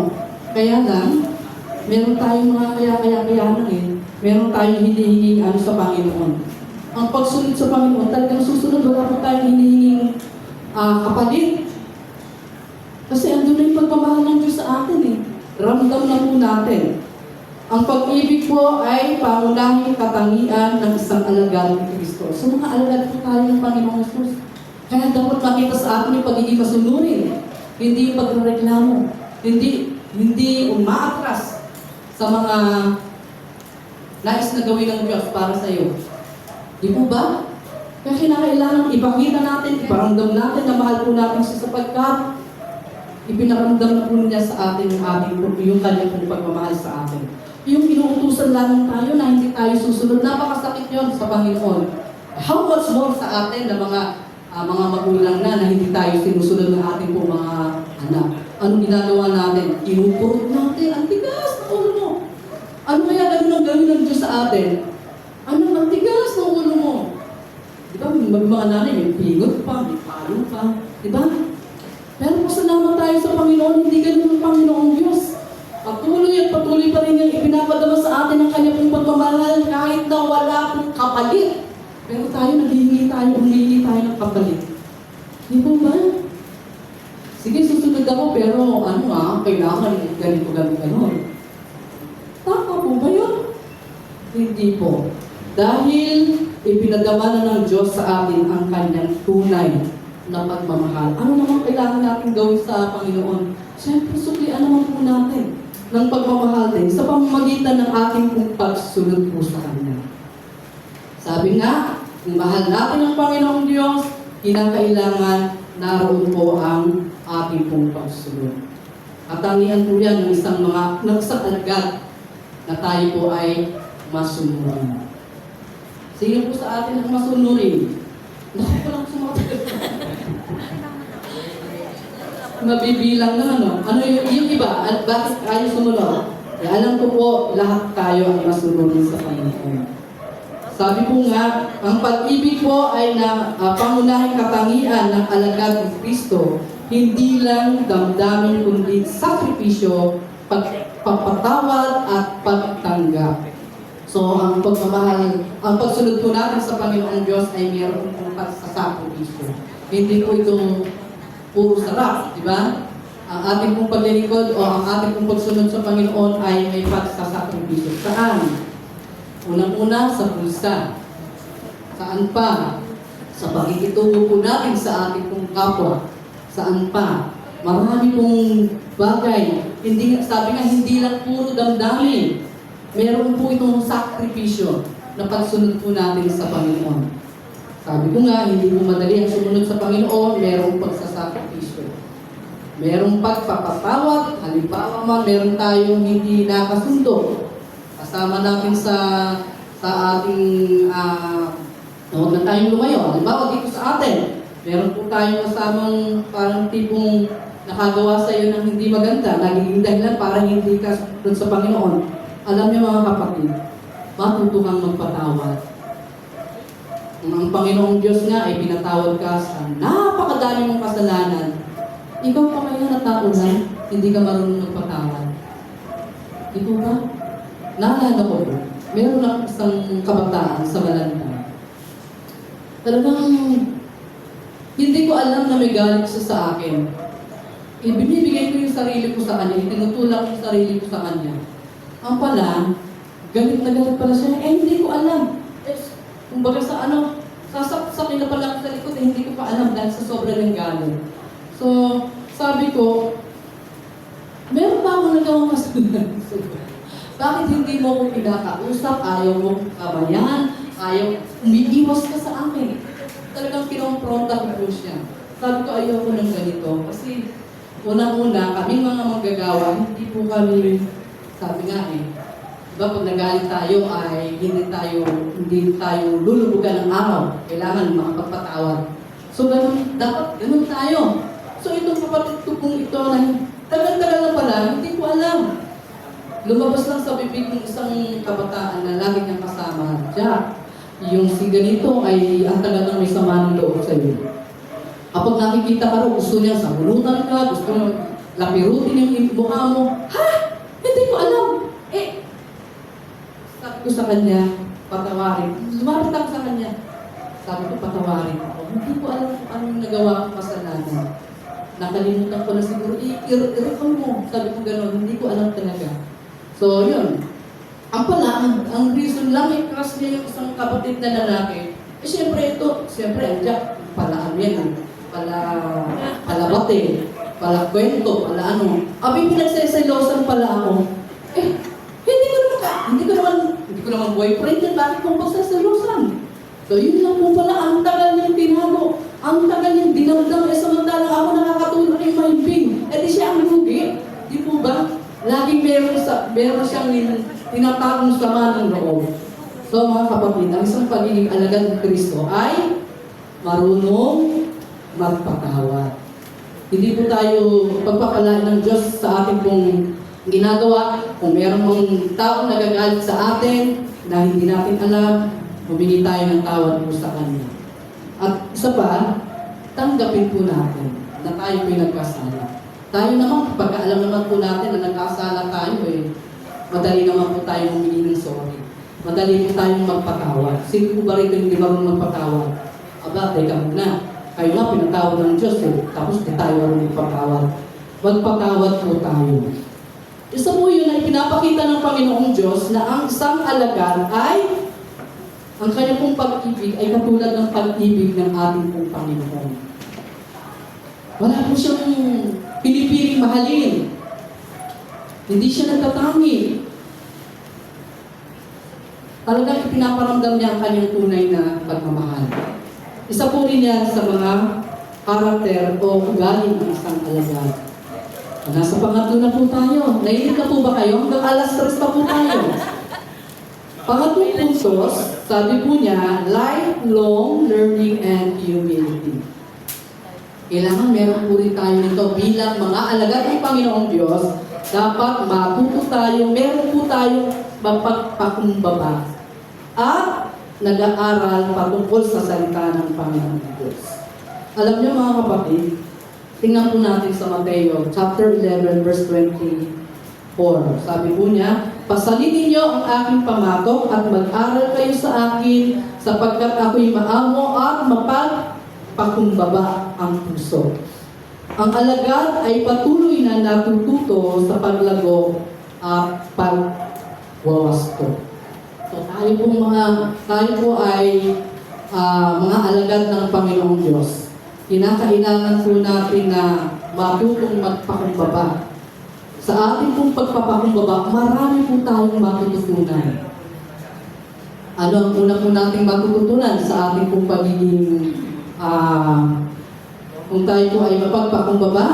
Speaker 5: Kaya lang, meron tayong mga kaya-kayanan eh. Meron tayong hinihinging sa Panginoon. Ang pagsunod sa Panginoon, talagang susunod, wala po tayong hinihinging kapalit. Kasi andun na yung pagmamahal ng Diyos sa atin eh. Ramdam na po natin. Ang pag-ibig po ay pangunahing katangian ng isang alagad ni Kristo. So mga alagad po tayo ng Panginoong Jesus. Kaya dapat makita sa atin yung pagiging masunurin. Hindi yung pagreklamo. Hindi umaatras sa mga nais na gawin ng Diyos para sa iyo. Di po ba? Kaya kinakailangan ipakita natin, iparamdam natin na mahal po natin siya sapagkat ipinaramdam na po niya sa atin yung kanyang pagmamahal sa atin. Yung inuutusan lamang tayo na hindi tayo susunod, napakasakit yun sa Panginoon. How much more sa atin na mga magulang na hindi tayo sinusunod ng ating po mga anak. Anong ginagawa natin? Inupurot natin. Ang tigas ng ulo mo. Ano kaya gano'n ang gawin ng Diyos sa atin? Ang tigas ng ulo mo. Di ba? May mga nanay, may pingot pa, may palo pa. Di ba? Pero pasalamat tayo sa Panginoon, hindi gano'n ang Panginoong Diyos. Patuloy pa rin niyang ipinapadama sa atin ang kanya pong pagmamahal kahit na wala pong kapalit. Pero tayo, humingi tayo ng kapalit. Di ba ba? Sige, susunod ako, pero kailangan ganito. Tama po ba yun? Hindi po. Dahil ipinadama na ng Diyos sa atin ang kanyang tunay na pagmamahal. Ano naman kailangan natin gawin sa Panginoon? Siyempre, suklian naman po natin ng pagmamahal din sa pamamagitan ng ating pong pagsunod po sa Kanya. Sabi nga, kung mahal natin ang Panginoong Diyos, kinakailangan naroon po ang ating pong pagsunod. Katangian po yan ng isang alagad na tayo po ay masunurin. Sino po sa atin ang masunurin? Naku, walang sumagot. Mabibilang na yung iba, at bakit tayo sumunod? Alam ko po, lahat tayo ang masunurin sa Panginoon. Sabi po nga, ang pag-ibig po ay pangunahing katangian ng alagad ng Kristo, hindi lang damdamin kundi sakripisyo, pagpapatawad at pagtanggap. So, ang pagmamahal, ang pagsunod po natin sa Panginoong Diyos ay mayroon pong pagsasakripisyo. Hindi po ito puro sarap, di ba? Ang ating pong paglilingkod o ang ating pong pagsunod sa Panginoon ay may pagsasakripisyo. Saan? Unang-una sa pulsa. Saan pa? Sa pakikitungo po natin sa ating pong kapwa. Saan pa? Marami pong bagay. Sabi nga, hindi lang puro damdamin. Meron po itong sakripisyo na pagsunod po natin sa Panginoon. Sabi ko nga, hindi po madali ang sumunod sa Panginoon, merong pagsasakripisyo. Merong pagpapatawad, halimbawa man, meron tayong hindi nakasundo. Kasama natin sa ating, huwag na tayong lumayo. Halimbawa dito sa atin, meron po tayong kasamang parang tipong nakagawa sa iyo ng hindi maganda, nagiging dahilan para hindi ka sumunod sa Panginoon. Alam niyo mga kapatid, matuto kang magpatawad. Ang Panginoong Diyos nga ay pinatawad ka sa napakadami mong kasalanan. Ikaw pa kaya na tao na hindi ka marunong magpatawad. Ikaw ba? Naalala ko po, meron lang isang kabataan sa Malanda. Talagang hindi ko alam na may galit siya sa akin. Ibinibigay ko yung sarili ko sa kanya, itinutulak ko yung sarili ko sa kanya. Ang pala, galit na galit pala siya, hindi ko alam. Kumbaga sa sasaksakin na pala ako sa likod, hindi ko pa alam dahil sa sobra ng galit. So, sabi ko, meron pa akong nagawang kasalanan. Bakit hindi mo ko pinakausap, ayaw mo kabayan, ayaw, umiiwas ka sa akin. Talagang kinompronta ko po siya. Sabi ko, ayaw ko ng ganito. Kasi, unang-una, kami mga manggagawa, hindi po kami, sabi nga diba, pag nagalit tayo ay hindi tayo lulubugan ng araw. Kailangan makapagpatawad. So, dapat ganun tayo. So, itong kapatid ko pong ito na tagal-tagal na pala, hindi ko alam. Lumabas lang sa bibig ng isang kabataan na lagi niyang kasama. Jack, yung si ganito ay ang talagang may sama ng loob sa iyo. Kapag nakikita ka rin, gusto niya sabunutan ka, gusto niya lapirutin yung mukha mo. Ha? Hindi ko alam. Sabi ko sa kanya, patawarin. Lumapit ako sa kanya. Sabi ko, patawarin ako. Hindi ko alam kung anong nagawa kong kasalanan. Nakalimutan ko na siguro, i-recall mo. Sabi ko gano'n, hindi ko alam talaga. So, yun. Ang pala, ang reason lang, crush niya yung isang kapatid na lalaki. Siyempre ito, siyempre, Jack, pala ano yan, pala bate, pala kwento, pala ano. Abi, pinagseselosan pala ako. Hindi ko naman boyfriend yan, bakit kong pagseselosan? So, yun lang po pala, ang tagal niyang tinago, ang tagal niyang dinamdam, samantalang ako nakakatulong kay Mahimbing. Di siya ang lugi, di po ba? Laging meron siyang tinatagong sama ng loob. So mga kapatid, ang isang pagiging alagad ng Kristo ay marunong magpatawad. Hindi po tayo pagpapalain ng Diyos sa ating pong ginagawa. Kung meron mong taong nagagalit sa atin na hindi natin alam, humingi tayo ng tawad po sa Kanya. At isa pa, tanggapin po natin na tayo po'y nagkasala. Tayo naman, kapag alam naman po natin na nagkasala tayo, madali naman po tayo humingi ng sorry. Madali po tayong magpatawad. Sino po ba rito hindi marunong magpatawad? Aba, teka muna. Kayo nga, pinatawad ng Diyos tapos di tayo marunong magpatawad. Magpatawad po tayo. Isa po yun ay pinapakita ng Panginoong Diyos na ang isang alagad ay ang kanyang pong pag-ibig ay katulad ng pag-ibig ng ating pong Panginoon. Wala po siyang pinipiling mahalin. Hindi siya nagtatangi. Talagang ipinaparamdam niya ang kanyang tunay na pagmamahal. Isa po rin yan sa mga karakter o ugali ng isang alagad. Nasa pangatlo na po tayo. Naiinit na po ba kayo? Hanggang alas 3 pa po tayo. Pangatlong puntos, sabi po niya, lifelong learning and humility. Kailangan meron po rin tayo nito bilang mga alagad ng Panginoong Diyos. Dapat matuto tayo, meron po tayo mapagpakumbaba at nag-aaral patungkol sa salita ng Panginoong Diyos. Alam niyo mga kapatid, tingnan po natin sa Mateo, chapter 11, verse 24. Sabi po niya, pasalin ninyo ang aking pamatok at mag-aral kayo sa akin sapagkat ako'y maamo at mapagpakumbaba ang puso. Ang alagad ay patuloy na natututo sa paglago at pagwawasto. So tayo po ay mga alagad ng Panginoong Diyos. Kinakailangan po natin na matutong magpakumbaba. Sa ating pong pagpapakumbaba, marami po tayong matututunan. Ano ang una po nating matututunan sa ating pong pagiging kung tayo po ay mapagpakumbaba,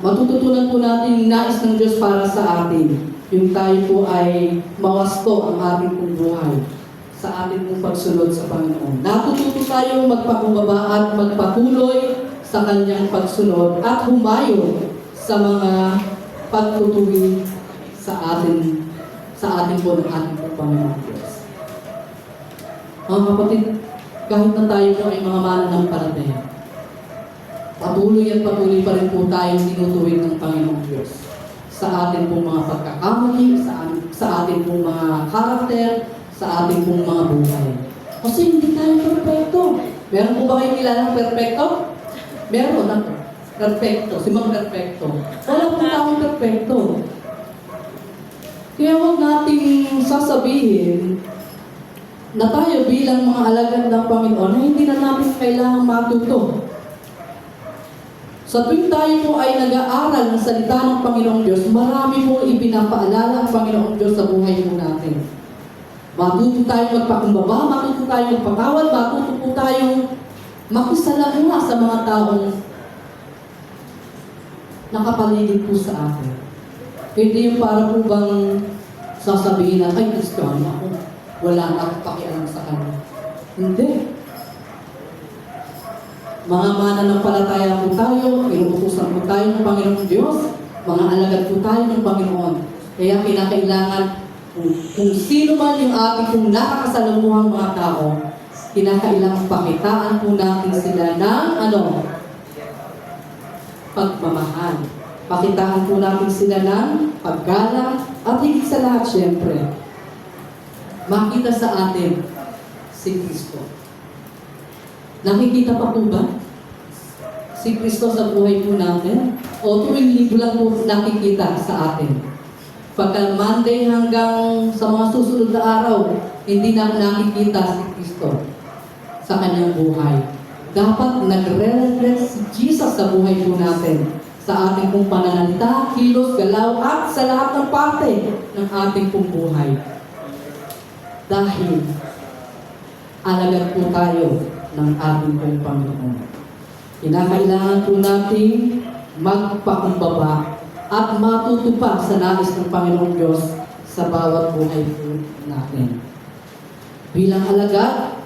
Speaker 5: matututunan po natin yung nais ng Diyos para sa atin. Yung tayo po ay mawasto ang ating pong buhay sa ating pong pagsunod sa Panginoon. Natututo tayo magpakumbaba at magpatuloy sa Kanyang pagsunod at humayo sa mga pagtutuloy sa atin po ng ating pong Panginoon Diyos. Mga kapatid, kahit na tayo po ay mga mananampalataya, patuloy at patuloy pa rin po tayong tinutuwid ng Panginoong Diyos sa ating pong mga pagkakamali, sa ating pong mga karakter, sa ating pong mga buhay. Kasi hindi tayo perfecto. Meron po ba kayo kilalang perfecto? Meron na po. perfecto, si Mang perfecto. Wala pong taong perfecto. Kaya huwag nating sasabihin na tayo bilang mga alagad ng Panginoon na hindi na natin kailangang matuto. Sa tuwing tayo po ay nag-aaral ng salita ng Panginoong Diyos, marami po ipinapaalala ang Panginoong Diyos sa buhay po natin. Matuto tayong magpakumbaba, matuto tayong magpatawad, matuto po tayong makisalamuha sa mga taong nakapaligid po sa atin. Hindi yung para po bang sasabihin na, ay, Kristiyan ako, wala na akong pakialam sa kanya. Hindi. Mga mananampalataya po tayo, inuutusan po tayo ng Panginoong Diyos, mga alagad po tayo ng Panginoon. Kaya kinakailangan, kung sino man yung ating kung nakakasalamuhang mga tao, kinakailangan pakitaan po natin sila ng pagmamahal. Pakitaan po natin sila ng paggalang at higit sa lahat, syempre, makita sa atin si Kristo. Nakikita pa po ba si Kristo sa buhay po natin? O tuwing linggo lang po nakikita sa atin? Pagka Monday hanggang sa mga susunod na araw, hindi na nakikita si Kristo sa kanyang buhay. Dapat nagre-reflect si Jesus sa buhay po natin, sa ating pong pananalita, kilos, galaw, at sa lahat ng parte ng ating pong buhay. Dahil alagad po tayo ng ating pong Panginoon. Kinakailangan po natin magpakumbaba at matuto pa sa nais ng Panginoong Diyos sa bawat buhay po natin. Bilang alagad,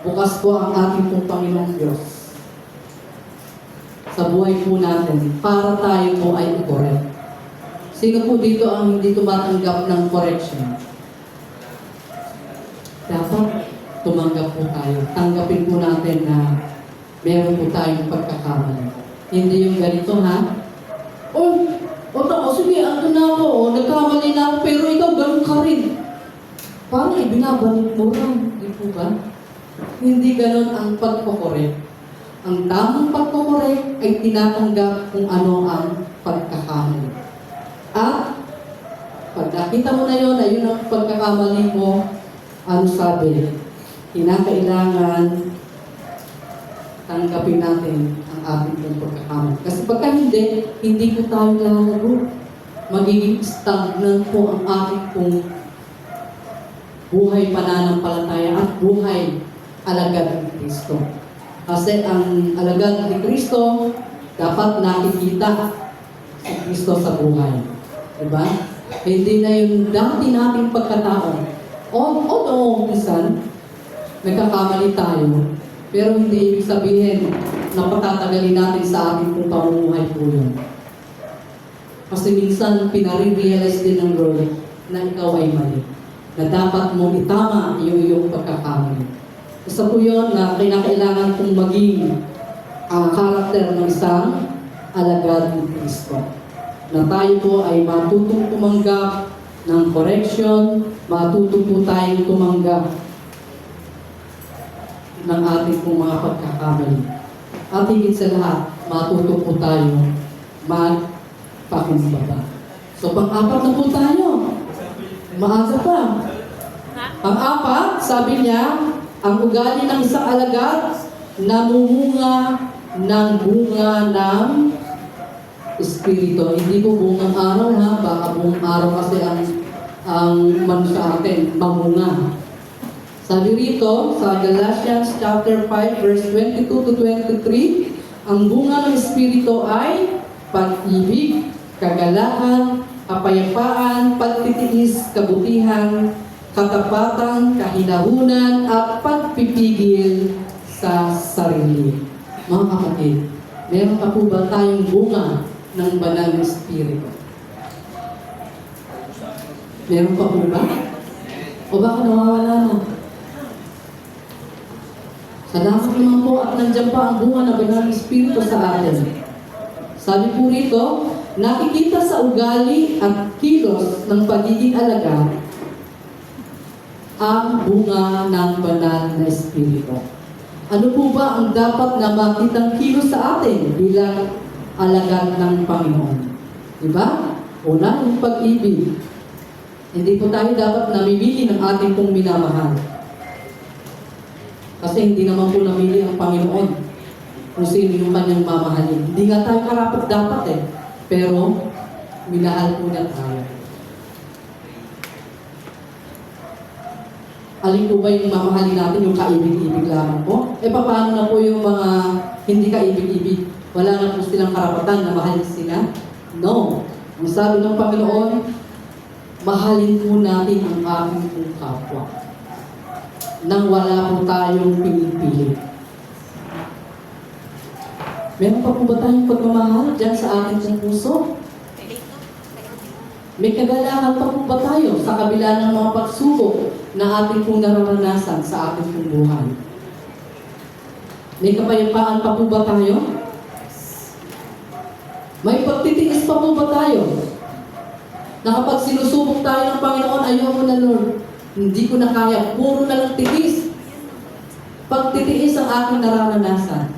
Speaker 5: bukas po ang ating pong Panginoong Diyos sa buhay po natin para tayo po ay i-correct. Sino po dito ang hindi tumatanggap ng correction? Dapat tumanggap po tayo. Tanggapin po natin na meron po tayong pagkakamali. Hindi yung ganito, ha? Sige, ando na ako. Nagkamali na ako, pero ikaw ganun ka rin. Parang ibinabalik mo lang. Hindi po ba? Hindi ganun ang pagkokorek. Ang tamang pagkokorek ay tinatanggap kung ano ang pagkakamali. At pag nakita mo na yun, ayun ang pagkakamali mo, ano sabi? Kinakailangan tanggapin natin ang ating pong pagkakamali. Kasi pagka hindi po tayo lalago. Magiging stagnant po ang ating pong buhay pananampalataya at buhay alagad ni Kristo. Kasi ang alagad ni Kristo, dapat nakikita si Kristo sa buhay. Diba? Hindi na yung dati nating pagkatao. Oo, minsan, nagkakamali tayo. Pero hindi ibig sabihin na patatagalin natin sa ating pong pamumuhay po yun. Kasi minsan, pinare-realize din ng Lord na ikaw ay mali. Na dapat mong itama yung iyong pagkakamali. Isa po yun na kinakailangan kong maging karakter ng isang alagad ni Kristo. Na tayo po ay matutong tumanggap ng correction, matuto po tayong tumanggap ng ating pong mga pagkakamali. At higit sa lahat, matuto po tayo magpakumbaba. So, pang-apat na po tayo. Maaga pa. Pang-apat, sabi niya, ang ugali ng isang alagad, namumunga ng bunga ng Espiritu. Hindi po bungang araw, ha? Baka buong araw kasi ang man sa atin, mamunga. Sabi rito, sa Galatians chapter 5, verse 22 to 23, ang bunga ng Espiritu ay pag-ibig, kagalakan, kapayapaan, pagtitiis, kabutihan, katapatan, kahinahunan, at pagpipigil sa sarili. Mga kapatid, meron pa po ba tayong bunga ng banal na Espiritu? Meron pa po ba? O baka nawawala na? Salamat naman po at nandiyan pa ang bunga ng banal na Espiritu sa atin. Sabi po rito, nakikita sa ugali at kilos ng pagiging alagad ang bunga ng banal na Espiritu. Ano po ba ang dapat na makitang kilos sa atin bilang alagad ng Panginoon. Diba? Una, yung pag-ibig. Hindi po tayo dapat namimili ng ating pong minamahal. Kasi hindi naman po namili ang Panginoon kung sino yung kanyang mamahalin. Hindi nga tayo karapat dapat pero minahal po niya tayo. Alin po ba yung mamahalin natin, yung kaibig-ibig lamang po? Paano na po yung mga hindi kaibig-ibig? Wala na po silang karapatan na mahalin sila? No. Ang sabi ng Panginoon, mahalin po natin ang ating pong kapwa nang wala po tayong pinipili. Meron pa po ba tayong pagmamahal dyan sa ating pong puso? May kagalakan pa po ba tayo sa kabila ng mga pagsubok na ating pong nararanasan sa ating pong buhay? May kapayapaan pa po ba tayo? May pagtitiis pa po ba tayo? Na kapag sinusubok tayo ng Panginoon, ayoko na Lord, hindi ko na kaya, puro na lang tiis. Pagtitiis ang aking nararanasan.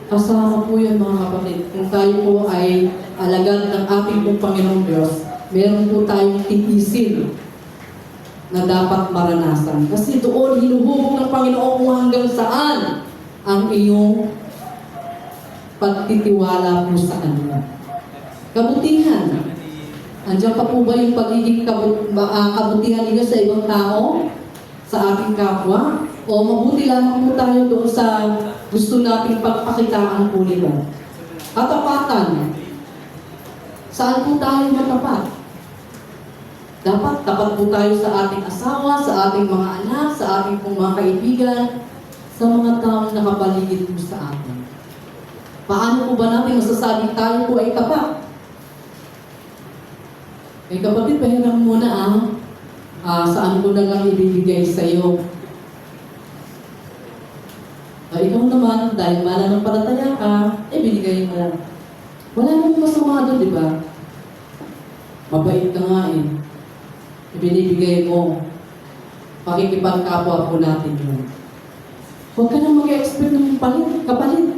Speaker 5: Kasama po yun mga kapatid. Kung tayo po ay alagad ng ating pong Panginoong Diyos, meron po tayong tiisin na dapat maranasan. Kasi doon, hinuhubog ng Panginoon kung hanggang saan ang iyong pagtitiwala po sa Kanya. Kabutihan. Andiyan pa po ba yung pagiging kabutihan ninyo sa ibang tao? Sa ating kapwa? O mabuti lamang po tayo doon sa gusto nating pagpakitaan po nila? Katapatan. Saan po tayo matapat? Dapat tapat po tayo sa ating asawa, sa ating mga anak, sa ating pong mga kaibigan, sa mga taong nakapaligid po sa atin. Paano po ba natin masasabing tayo po ay tapat? Kapatid, pahiram muna saan ko na lang ibibigay sa iyo. Ikaw naman, dahil mananampalataya ka, binigay mo. Wala namang masama doon, di ba? Mabait ka nga Ibinibigay mo. Pakikipagkapwa po natin yun. Huwag ka nang mag-expect ng kapalit.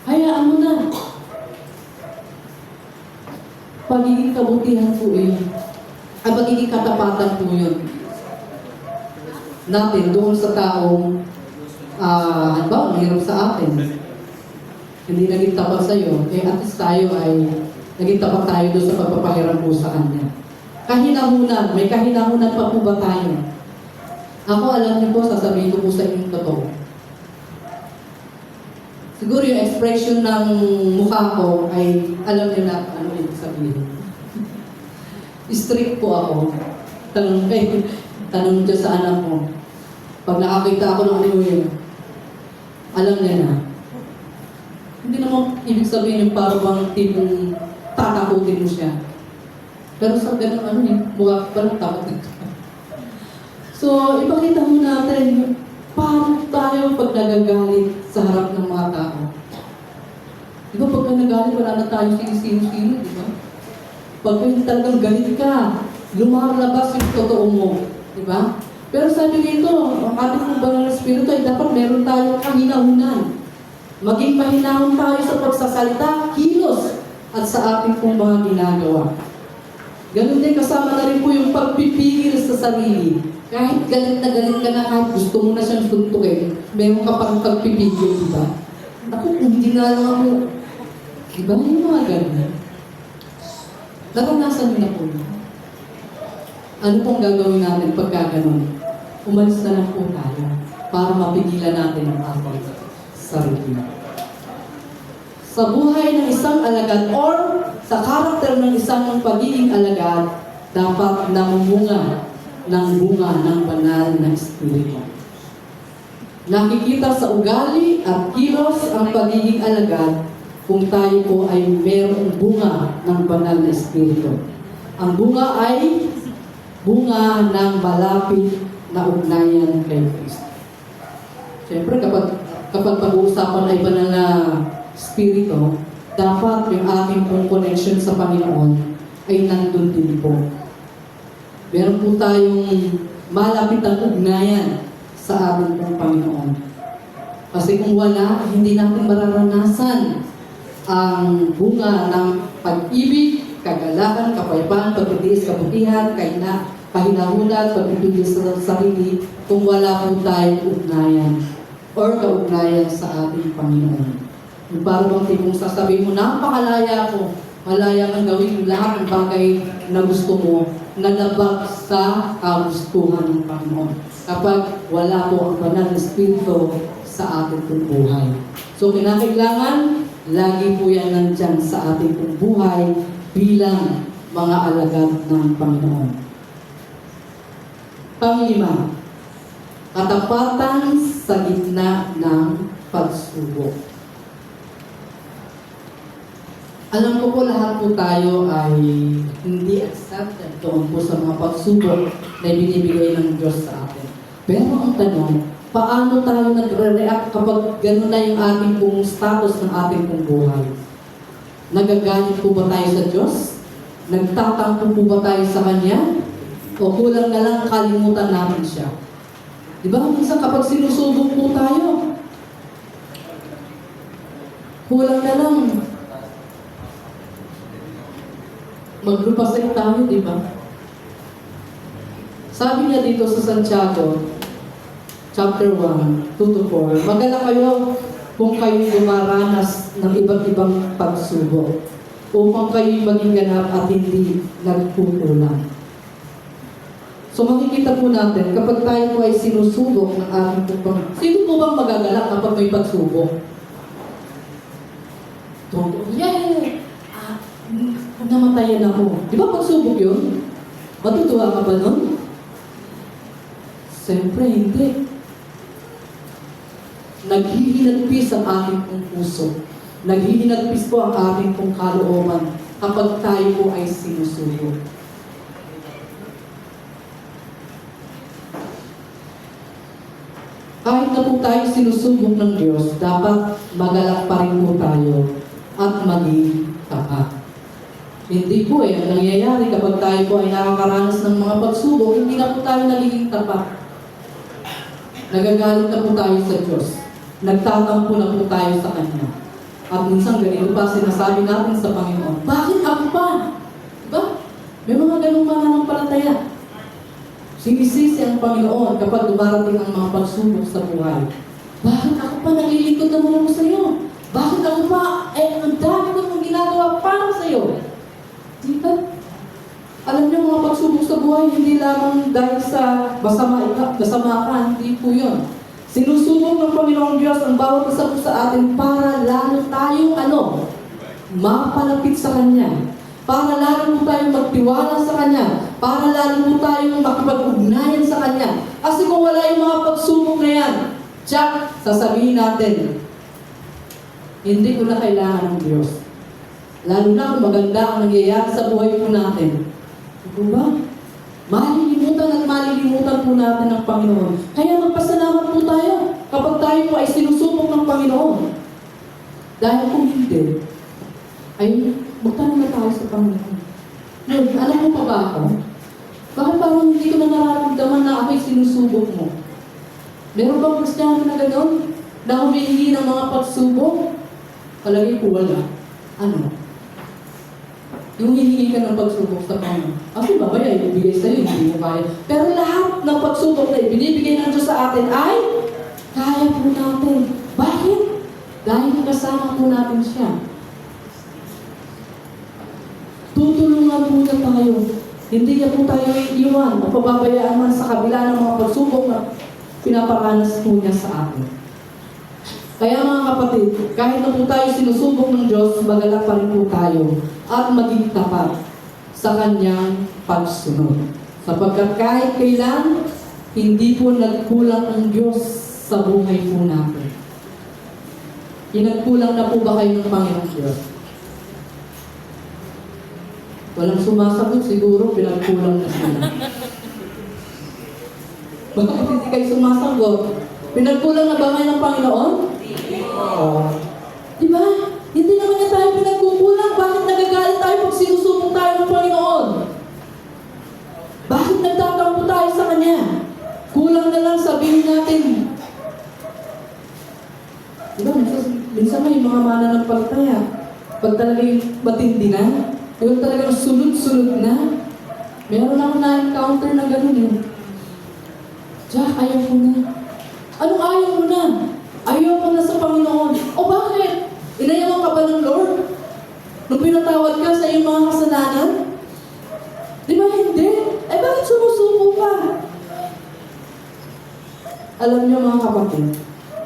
Speaker 5: Hayaan mo na. Pagiging kabutihan po ay pagiging katapatan po yun. Natin doon sa taong halimbawa, mahirap sa atin. Hindi naging tapat sa iyo. At least tayo ay naging tapat tayo doon sa pagpapahiram po sa Kanya. Kahinahunan. May kahinahunan pa po ba tayo? Ako, alam niyo po, sasabihin ko po sa inyong totoo. Siguro yung expression ng mukha ko ay alam niyo na ano ibig sabihin. Strict po ako. Tanong dyan sa anak ko. Pag nakakita ako ng ano yun, alam niya na. Hindi naman ibig sabihin yung parang bang tipong tatakutin mo siya. Pero sa ganun mukha ko parang takutin ka. So, ipakita mo natin paano tayo pag nagagalit sa harap ng mga tao. Di ba pag nagalit, wala na tayo sino-sino, di ba? Pag talagang galit ka, lumalabas yung totoo mo, di ba? Pero sabi dito, ang ating pong banal na espiritu ay dapat meron tayong kahinahunan. Maging mahinahon tayo sa pagsasalita, kilos, at sa ating pong mga ginagawa. Ganun din, kasama na rin po yung pagpipigil sa sarili. Kahit galit ka na, kahit gusto mo na siyang suntukin, meron ka pang pagpipigil, di ba? Ako, hindi na lang ako. Di ba? Yung mga ganun. Naranasan mo na po. Ano pong gagawin natin pagka ganun? Umalis na lang po tayo para mapigilan natin ang ating sarili. Sa buhay ng isang alagad or sa karakter ng isang pagiging alagad, dapat namumunga ng bunga ng banal na espiritu. Nakikita sa ugali at kilos ang pagiging alagad kung tayo po ay mayroong bunga ng banal na espiritu. Ang bunga ay bunga ng malapit na ugnayan kay Kristo. Siyempre, kapag pag-uusapan ay banal na espiritu, dapat yung ating pong connection sa Panginoon ay nandun din po. Meron po tayong malapit na ugnayan sa ating pong Panginoon. Kasi kung wala, hindi natin mararanasan ang bunga ng pag-ibig, kagalakan, kapayapaan, pagtitiis, kabutihan, kahinahunan, pagpipigil sa sarili kung wala po tayong ugnayan or kaugnayan sa ating Panginoon. Yung parang tipong sasabihin mo, napakalaya ko, malaya kang gawin lahat ng bagay na gusto mo, nalabag sa kagustuhan ng Panginoon. Kapag wala po ang banal na Espiritu sa ating pong buhay. So, kinakailangan, lagi po yan nandyan sa ating pong buhay bilang mga alagad ng Panginoon. Panglima, katapatan sa gitna ng pagsubok. Alam ko po lahat po tayo ay hindi accepted doon po sa mga pagsubok na binibigay ng Diyos sa atin. Pero ang tanong, paano tayo nagre-react kapag gano'n na yung ating pong status ng ating pong buhay? Nagagalit po ba tayo sa Diyos? Nagtatampo po ba tayo sa Kanya? O kulang na lang kalimutan natin siya? Di ba? Minsan kapag sinusubok po tayo, kulang na lang maglupasay tayo, di ba? Sabi niya dito sa Santiago, chapter 1, 2-4, magala kayo kung kayo dumaranas ng iba't ibang pagsubok upang kayo maging ganap at hindi nagkukulang. So makikita po natin, kapag tayo po ay sinusubok ng ating pong sino po bang magagalak kapag may pagsubok? Yay! Namatayan ako. Di ba pagsubok yun? Matutuwa ka ba nun? Siyempre, hindi. Naghihinagpis ang ating pong puso. Naghihinagpis po ang ating pong kalooban kapag tayo po ay sinusubok. Kahit na po tayo sinusubok ng Diyos, dapat magalak pa rin po tayo at maging tapat. Hindi po ang nangyayari kapag tayo po ay nakakaranas ng mga pagsubok, hindi na po tayo nagiging tapat. Nagagalit na po tayo sa Diyos. Nagtatampo na po tayo sa Kanya. At minsan ganito pa sinasabi natin sa Panginoon, bakit ako pa? Diba? May mga ganong mananampalataya. Sinisisi ang Panginoon kapag dumarating ang mga pagsubok sa buhay. Bakit ako pa? Naglilingkod naman ako sa iyo. Bakit ako pa? Ang dami ko nang ginagawa para sa iyo. Diba? Alam niyo, mga pagsubok sa buhay, hindi lamang dahil sa masama ka, hindi po yun. Sinusubok ng Panginoong Diyos ang bawat isa po sa atin para lalo tayong mapalapit sa Kanya. Para lalo po tayong magtiwala sa Kanya. Para lalo po tayong makipag-ugnayan sa Kanya. Kasi kung wala yung mga pagsubok na yan, tsak, sasabihin natin, hindi ko na kailangan ng Diyos. Lalo na kung maganda ang nangyayari sa buhay po natin. Diba? Malilimutan at malilimutan po natin ang Panginoon. Kaya magpasalamat po tayo kapag tayo po ay sinusubok ng Panginoon. Dahil kung hindi, ay magtanong na tayo sa Panginoon. Lord, alam mo pa ba ako? Bakit parang hindi ko na nararamdaman na ako'y sinusubok mo? Meron bang Kristiyano na gano'n? Na humihingi ng mga pagsubok? Palagi po wala. Ano? Yung hihingi ka ng pagsubok sa Panginoon. Kasi babaya, ibibigay sa'yo, hindi mo kaya. Pero lahat ng pagsubok na ibinibigay ng Diyos sa atin ay kaya po natin. Bakit? Dahil kasama po natin siya. Tutulungan po niya tayo. Hindi niya po tayo iiwan o pababayaan man sa kabila ng mga pagsubok na pinaparanas po niya sa atin. Kaya mga kapatid, kahit na po tayo sinusubok ng Diyos, magalak pa rin po tayo at maging tapat sa Kanyang pagsunod. Sapagkat kahit kailan, hindi po nagkulang ang Diyos sa buhay po natin. Nagkulang na po ba kayo ng Panginoong Diyos? Walang sumasagot, siguro pinagkulang na sila. Bakit hindi kayo sumasagot? Pinagkulang na ba kayo ng Panginoon? Diba? Hindi naman niya tayo pinagkukulang. Bakit nagagalit tayo pag sinusubok tayo ng Panginoon? Bakit nagtatampo tayo sa Kanya? Kulang na lang sabihin natin. Diba? Minsan may mga mananampalataya. Pag talaga yung matindi na, yung talagang sunod-sunod na, meron ako na-encounter na gano'n eh. Jack, ayaw ko na. Anong ayaw mo na? Ayaw ko na sa Panginoon. O bakit? Inayawan ka ba ng Lord? Nung pinatawad ka sa iyong mga kasalanan? Di ba hindi? Eh bakit sumusuko ka? Alam niyo mga kapatid,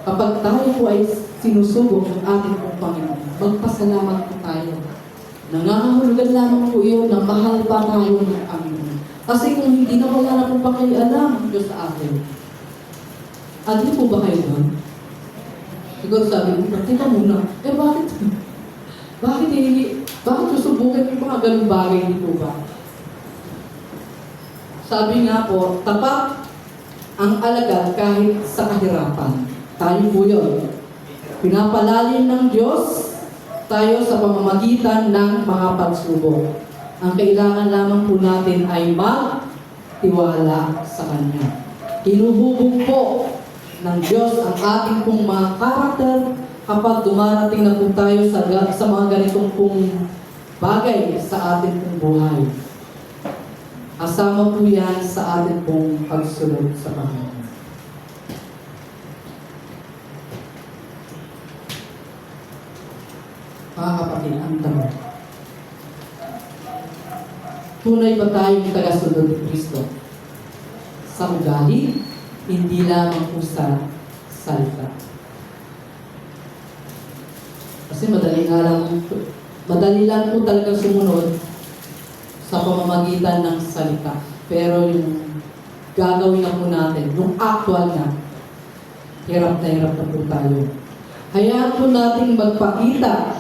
Speaker 5: kapag tayo po ay sinusubok ng ating pong Panginoon, magpasalamat po tayo. Nangangahulugan lamang po yun na mahal pa tayo ng Panginoon. Kasi kung hindi na wala na pong pakialam ang Diyos sa atin, adi po ba kayo doon? Siguro sabi mo, teka muna, eh bakit? Bakit hindi? Bakit susubukin yung mga ganung bagay dito ba? Sabi nga po, tapat ang alagad kahit sa kahirapan. Tayo po yun. Pinapalalim ng Diyos tayo sa pamamagitan ng mga pagsubok. Ang kailangan lamang po natin ay magtiwala sa Kanya. Hinuhubog po ng Diyos ang ating pong mga karakter kapag dumarating na po tayo sa mga ganitong pong bagay sa ating pong buhay. Kasama po yan sa ating pong pagsunod sa Panginoon. Mga kapatid, ang tanong. Tunay ba tayong tagasunod ni Kristo? Sa ugali, hindi lamang po sa salita. Kasi madali lang po talaga sumunod sa pamamagitan ng salita. Pero yung gagawin na po natin, yung actual na hirap na po tayo. Hayaan po nating magpakita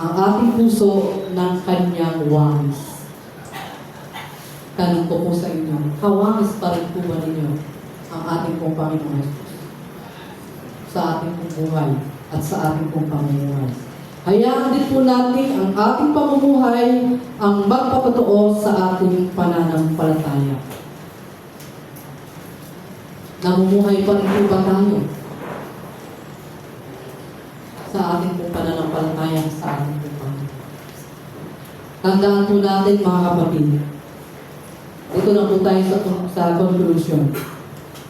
Speaker 5: ang ating puso ng Kanyang wangis. Tanong ko po sa inyo, kawangis pa rin po ba ninyo ang ating pong Panginoon Jesus sa ating pong buhay at sa ating pong pamumuhay? Hayaan din po natin ang ating pamumuhay ang magpapatotoo sa ating pananampalataya. Namumuhay pa rin po ba tayo sa ating pong pananampalataya sa ating pong Panginoon? Tandaan po natin mga kapatid, ito na po tayo sa conclusion.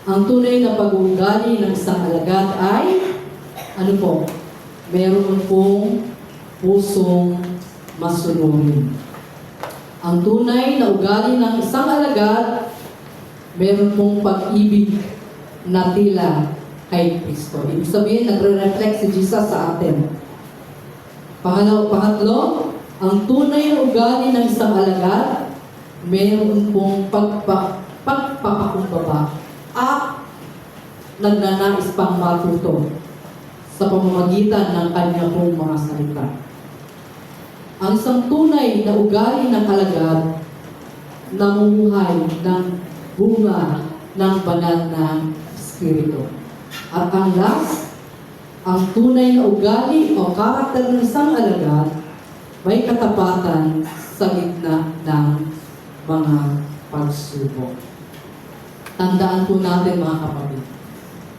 Speaker 5: Ang tunay na pag-uugali ng isang alagad ay, ano po, meron pong pusong masunurin. Ang tunay na ugali ng isang alagad, meron pong pag-ibig na tila kay Kristo. Ibig sabihin, nagre-reflect si Jesus sa atin. Pangatlo, ang tunay na ugali ng isang alagad, meron pong pagpapakumbaba at nagnanais pang matuto sa pamamagitan ng kanya pong mga salita. Ang isang tunay na ugali ng alagad, namumuhay ng bunga ng banal na Espiritu. At ang last, ang tunay na ugali o karakter ng isang alagad, may katapatan sa gitna ng mga pagsubok. Tandaan po natin mga kapatid,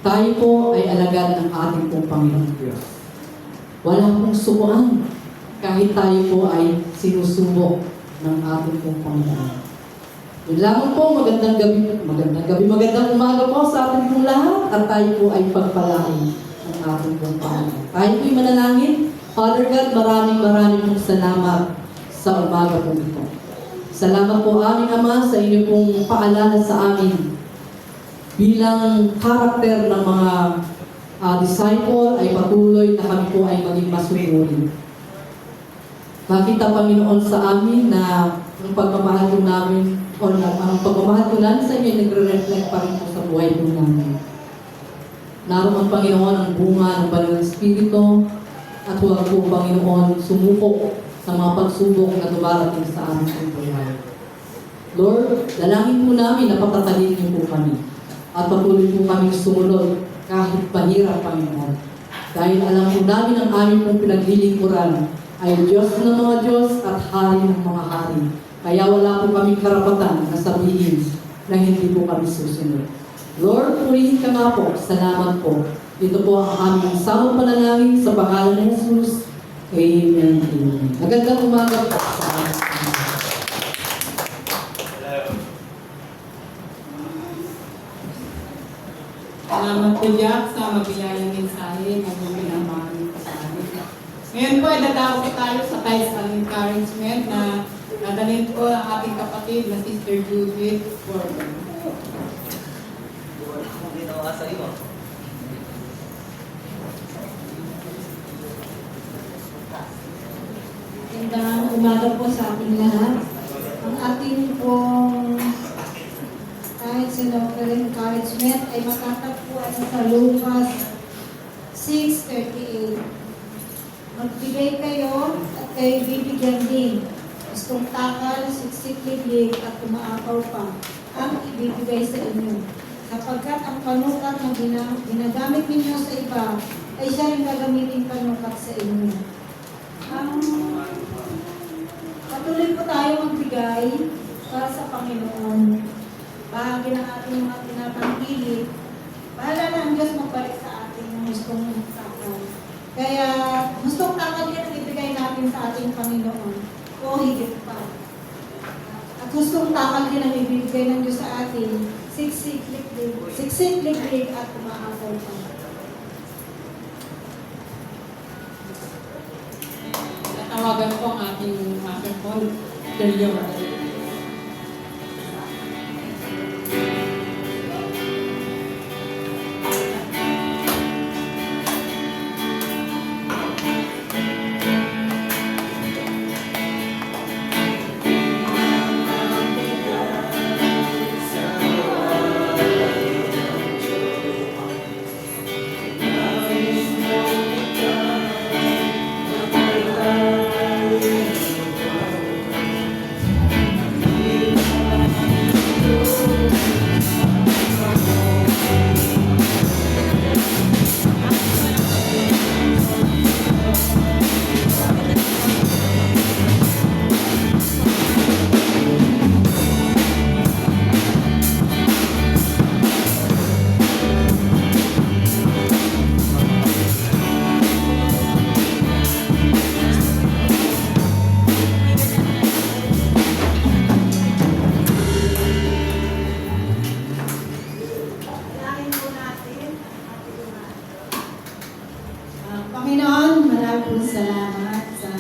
Speaker 5: tayo po ay alagad ng ating pong Panginoong Diyos. Wala pong sukuan kahit tayo po ay sinusubok ng ating pong Panginoon. Yun lamang po, magandang magandang umaga po sa ating pong lahat at tayo po ay pagpalain ng ating pong Panginoon. Tayo po'y manalangin. Father God, maraming pong salamat sa umaga po ito. Salamat po aming Ama sa inyo pong paalala sa amin bilang karakter ng mga disciple ay patuloy na kami po ay maging masunurin. Nakita Panginoon sa amin na ang pagmamahal ko namin o ang pagmamahal ko namin sa inyo nagre-reflect pa rin po sa buhay po namin. Naroon ang Panginoon ang bunga ng Banal na Espiritu at huwag po Panginoon sumuko sa mga pagsubok na dumarating sa aming buhay. Lord, dalangin po namin na patatalin niyo po kami at patuloy po kami sumunod kahit mahirap, Panginoon. Dahil alam po namin ang aming pong pinaglilingkuran ay Diyos ng mga Diyos at Hari ng mga Hari. Kaya wala po kami karapatan na sabihin na hindi po kami susunod. Lord, purihin ka nga po. Salamat po. Ito po ang aming samang panalangin sa pangalan ng Jesus. Amen. Amen. Magandang umaga po sa atin.
Speaker 1: Salamat po Jack sa mabiyayang mensahe na minamahal ko sa amin. Ngayon po, dadako po tayo sa ties and encouragement na nadalhin po ang ating kapatid na Sister Judith Gordon.
Speaker 7: Magandang umaga po sa ating lahat. Ang ating pong kahit sinoffer encouragement ay matatagpuan sa Lucas 6:38. Magbigay kayo at kayo bibigyan din. Gustong takal, siksik-liblig at umaapaw pa ang ibibigay sa inyo. Sapagkat ang panukat na ginagamit ninyo sa iba ay siya rin gagamitin panukat sa inyo. Patuloy po tayo magbigay para sa Panginoon. Bahagi ng ating mga pinapangkilit. Bahala na ang Diyos magbalik sa ating gustong takal. Kaya gustong takal yan ang ibigay natin sa ating Panginoon. O higit pa. At gustong takal din ang ibigay ng Diyos sa atin. Siksik-liklik at umaapaw pa.
Speaker 1: Natawagan po ang ating Master Paul Delio.
Speaker 7: Panginoon, maraming po salamat sa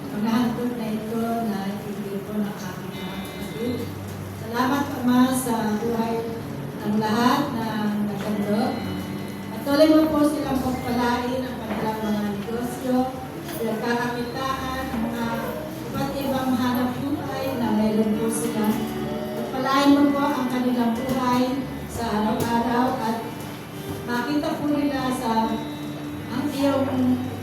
Speaker 7: paghahandog na ito na ibigay po ng aking mga kapatid. Salamat, Ama, sa buhay ng lahat ng naghandog. Patuloy mo po silang pagpalain ang kanilang mga negosyo, silang kakakitaan, ang mga iba't ibang hanap buhay na meron po sila. Pagpalain mo po ang kanilang buhay sa araw-araw at makita po nila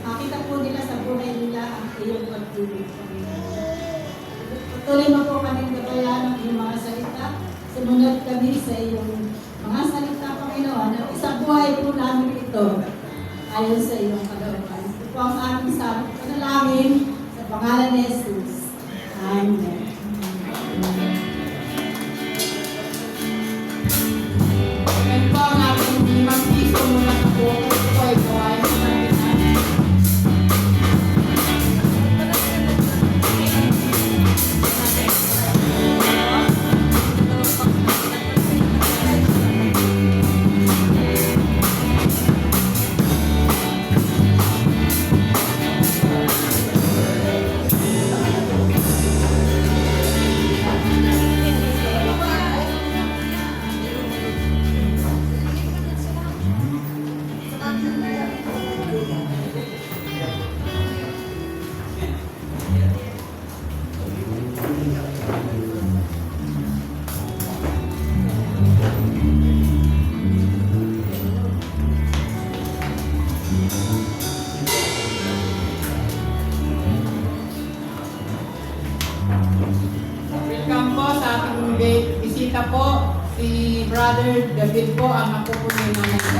Speaker 7: makita po nila sa buhay nila ang iyong pag-ibig, Panginoon. Patuloy mo po kaming gabayan ng iyong mga salita. Sumunod kami sa iyong mga salita, Panginoon. Ang isang buhay po namin ito ayon sa iyong kagawain. Ito po ang aming panalangin sa pangalan ni Jesus. Amen.
Speaker 1: Ngayon po ang ating 5 piso mula sa buko. Ito po ay gawain sa natin. Welcome po sa ating bisita po. Si Brother David po ang napupunin namin sa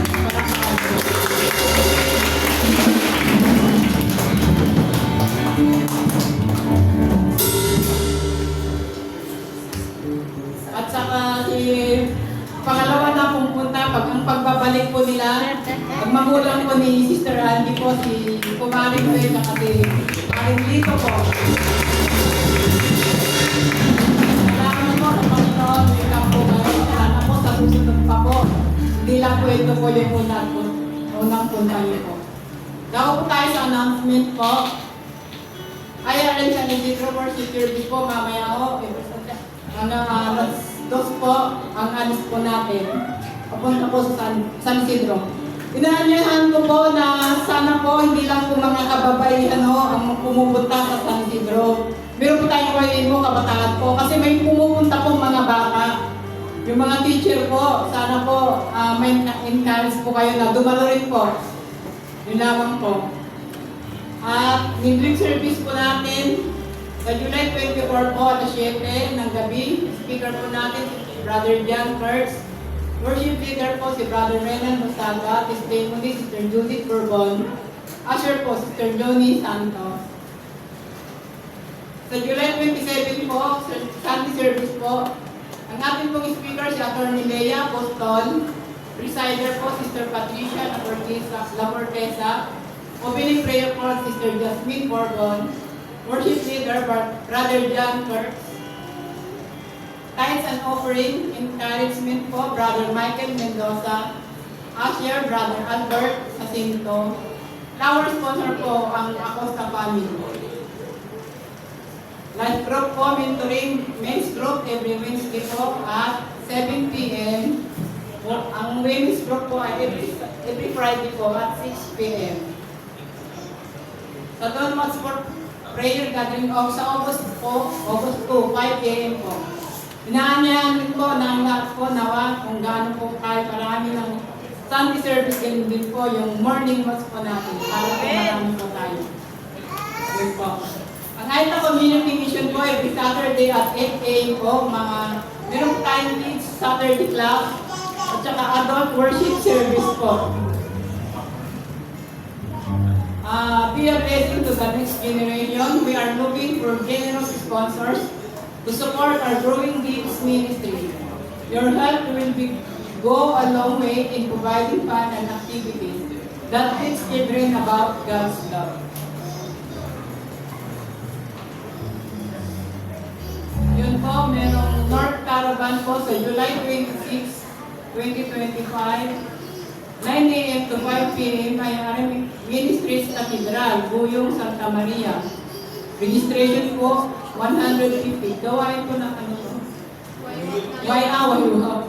Speaker 1: At saka si pangalawa na pumunta ang pagbabalik po nila, ang magulang po ni Sister Andy po, si Kumaring Bella kasi Kumaring Lito po. Salamat po sa Panginoon, welcome po kayo. Sana po sa susunod pa po. Hindi lang po ito po yung unang punta niyo po. Daw po tayo sa announcement po. Ay, alam sa Nagitro for security po, mamaya ho. Alas 2 po, ang alis po natin. Papunta po sa San Isidro. Inaanyahan ko po na sana po hindi lang po mga kababaihan ang pumupunta sa San Isidro. Meron po tayong kayo mo, kabataan po. Kasi may pumupunta po mga bata. Yung mga teacher po, sana po may encourage po kayo na dumalo rin po. Yun lamang po. At midweek service po natin sa July 24 po at 7 ng gabi. Speaker po natin si Brother John Kurtz. Worship leader po si Brother Renan Mostaga. Testimony Sister Judith Bourbon. Usher po Sister Johnny Santos. Sa July 27 po, Sunday service po, ang ating pong speaker si Atty. Lea Apostol. Presider po Sister Patricia Laportesa. Opening prayer for Sister Jasmine Bourbon. Worship leader Brother John Kurtz. Tithes and offering, encouragement po Brother Michael Mendoza. Usher Brother Albert Jacinto. Flower sponsor po ang Acosta family. Life group po, mentoring men's group every Wednesday po at 7 p.m. Ang women's group po ay every Friday po at 6 p.m. Sa Don Mats for prayer gathering of sa August 2, 5 a.m. po. Inaanyahan din po ng lahat po nawa kung gaano po kayo karami ng Sunday service din po yung morning mass po natin para po marami po tayo. Yun po. Ang Aita Community Mission po every Saturday at 8 a.m. po. Meron po tayong kids Saturday class at saka adult worship service po. Be a blessing to the next generation. We are looking for generous sponsors to support our growing kids ministry. Your help will go a long way in providing fun and activities that teach children about God's love. Yun po, merong North Caravan po sa July 26, 2025. 9 a.m. to 5 p.m. ay Ministries Cathedral, Buyong, Santa Maria. Registration po, 150. Gawain po ng ano po?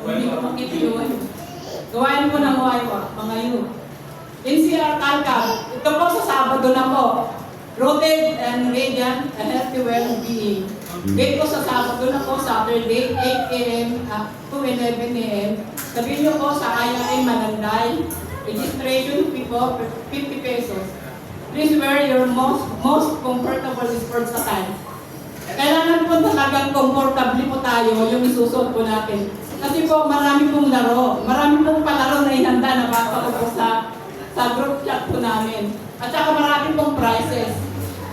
Speaker 1: Hindi ko makita yun. Gawain po ng mga youth. NCR Calcab, ito po sa Sabado na po. Rooted and Radiant, a healthy well-being. Date po sa Sabado na po, Saturday, 8 a.m. to 11 a.m. Sabihin nyo po sa IRA Mananday, registration fee po, 50 pesos. Please wear your most comfortable sports attire. Kailangan po talagang comfortable po tayo yung isusot po natin. Kasi po marami pong laro, marami pong palaro na ihanda na baka po sa group chat po namin. At saka marami pong prizes.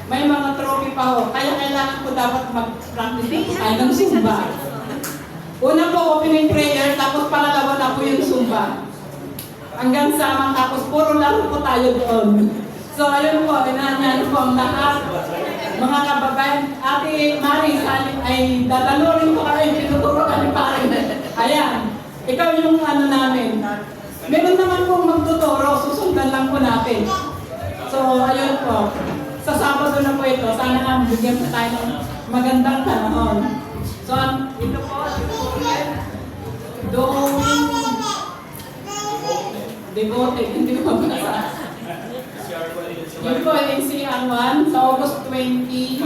Speaker 1: May mga trophy pa ho. Kaya kailangan po dapat mag-practice po tayo ng Zumba. Una po, opening prayer, tapos pangalawa na po yung Zumba. Hanggang sa tapos puro laro po tayo doon. So ayun po, inaanyan po ang lahat. Mga kababayan, Ate Mari, ay dadalo rin po kayo, tinuturo kami pa rin. Ayan, ikaw yung ano namin. Meron naman pong magtuturo, susundan lang po natin. So ayun po, sa Sabado na po ito, sana nga bigyan po tayo ng magandang panahon. So ito po, Devoted, hindi ko mabasa. Yun po, NCR 1, sa August 25,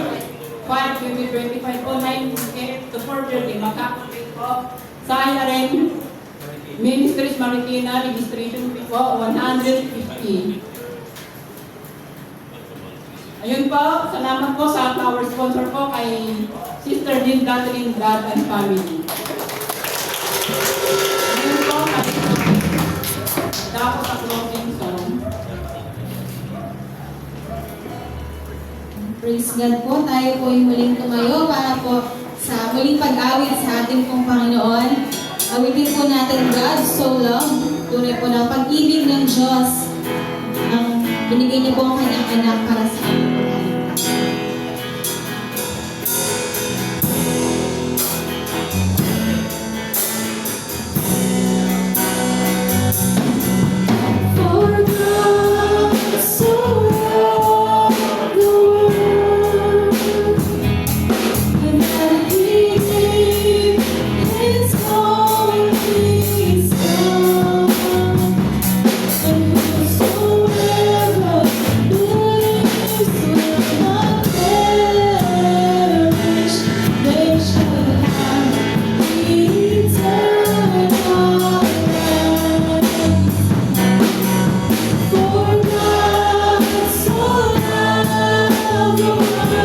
Speaker 1: 2025 po, 9 to 4:30, makakapit po sa IRM Ministries Maritina, registration fee po, 150. Ayun po, salamat po sa our sponsor po kay Sister Jean Catherine Brad and family. Ayun po, tapos sa closing song.
Speaker 3: Praise God po, tayo po yung muling tumayo para po sa muling pag-awit sa ating pong Panginoon. Awitin po natin God so long. tunay po ng pag-ibig ng Diyos ang binigay niya po ang kanyang anak para sa amin po. For God so loved the world that He gave His only Son, and whosoever believes will not perish, they shall have eternal life. For God so loved the world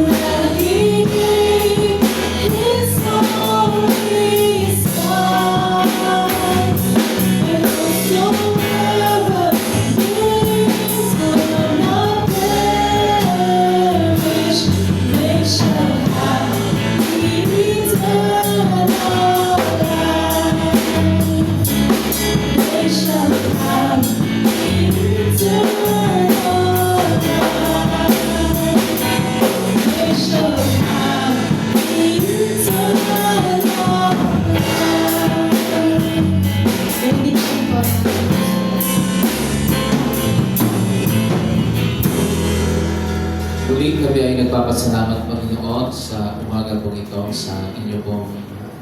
Speaker 3: that He gave His only Son, and whosoever believes will not perish, they shall have eternal life. They shall have eternal life. They shall have eternal life. Benediction po.
Speaker 4: Muli kami ay nagpapasalamat, Panginoon, sa umaga pong ito, sa inyo pong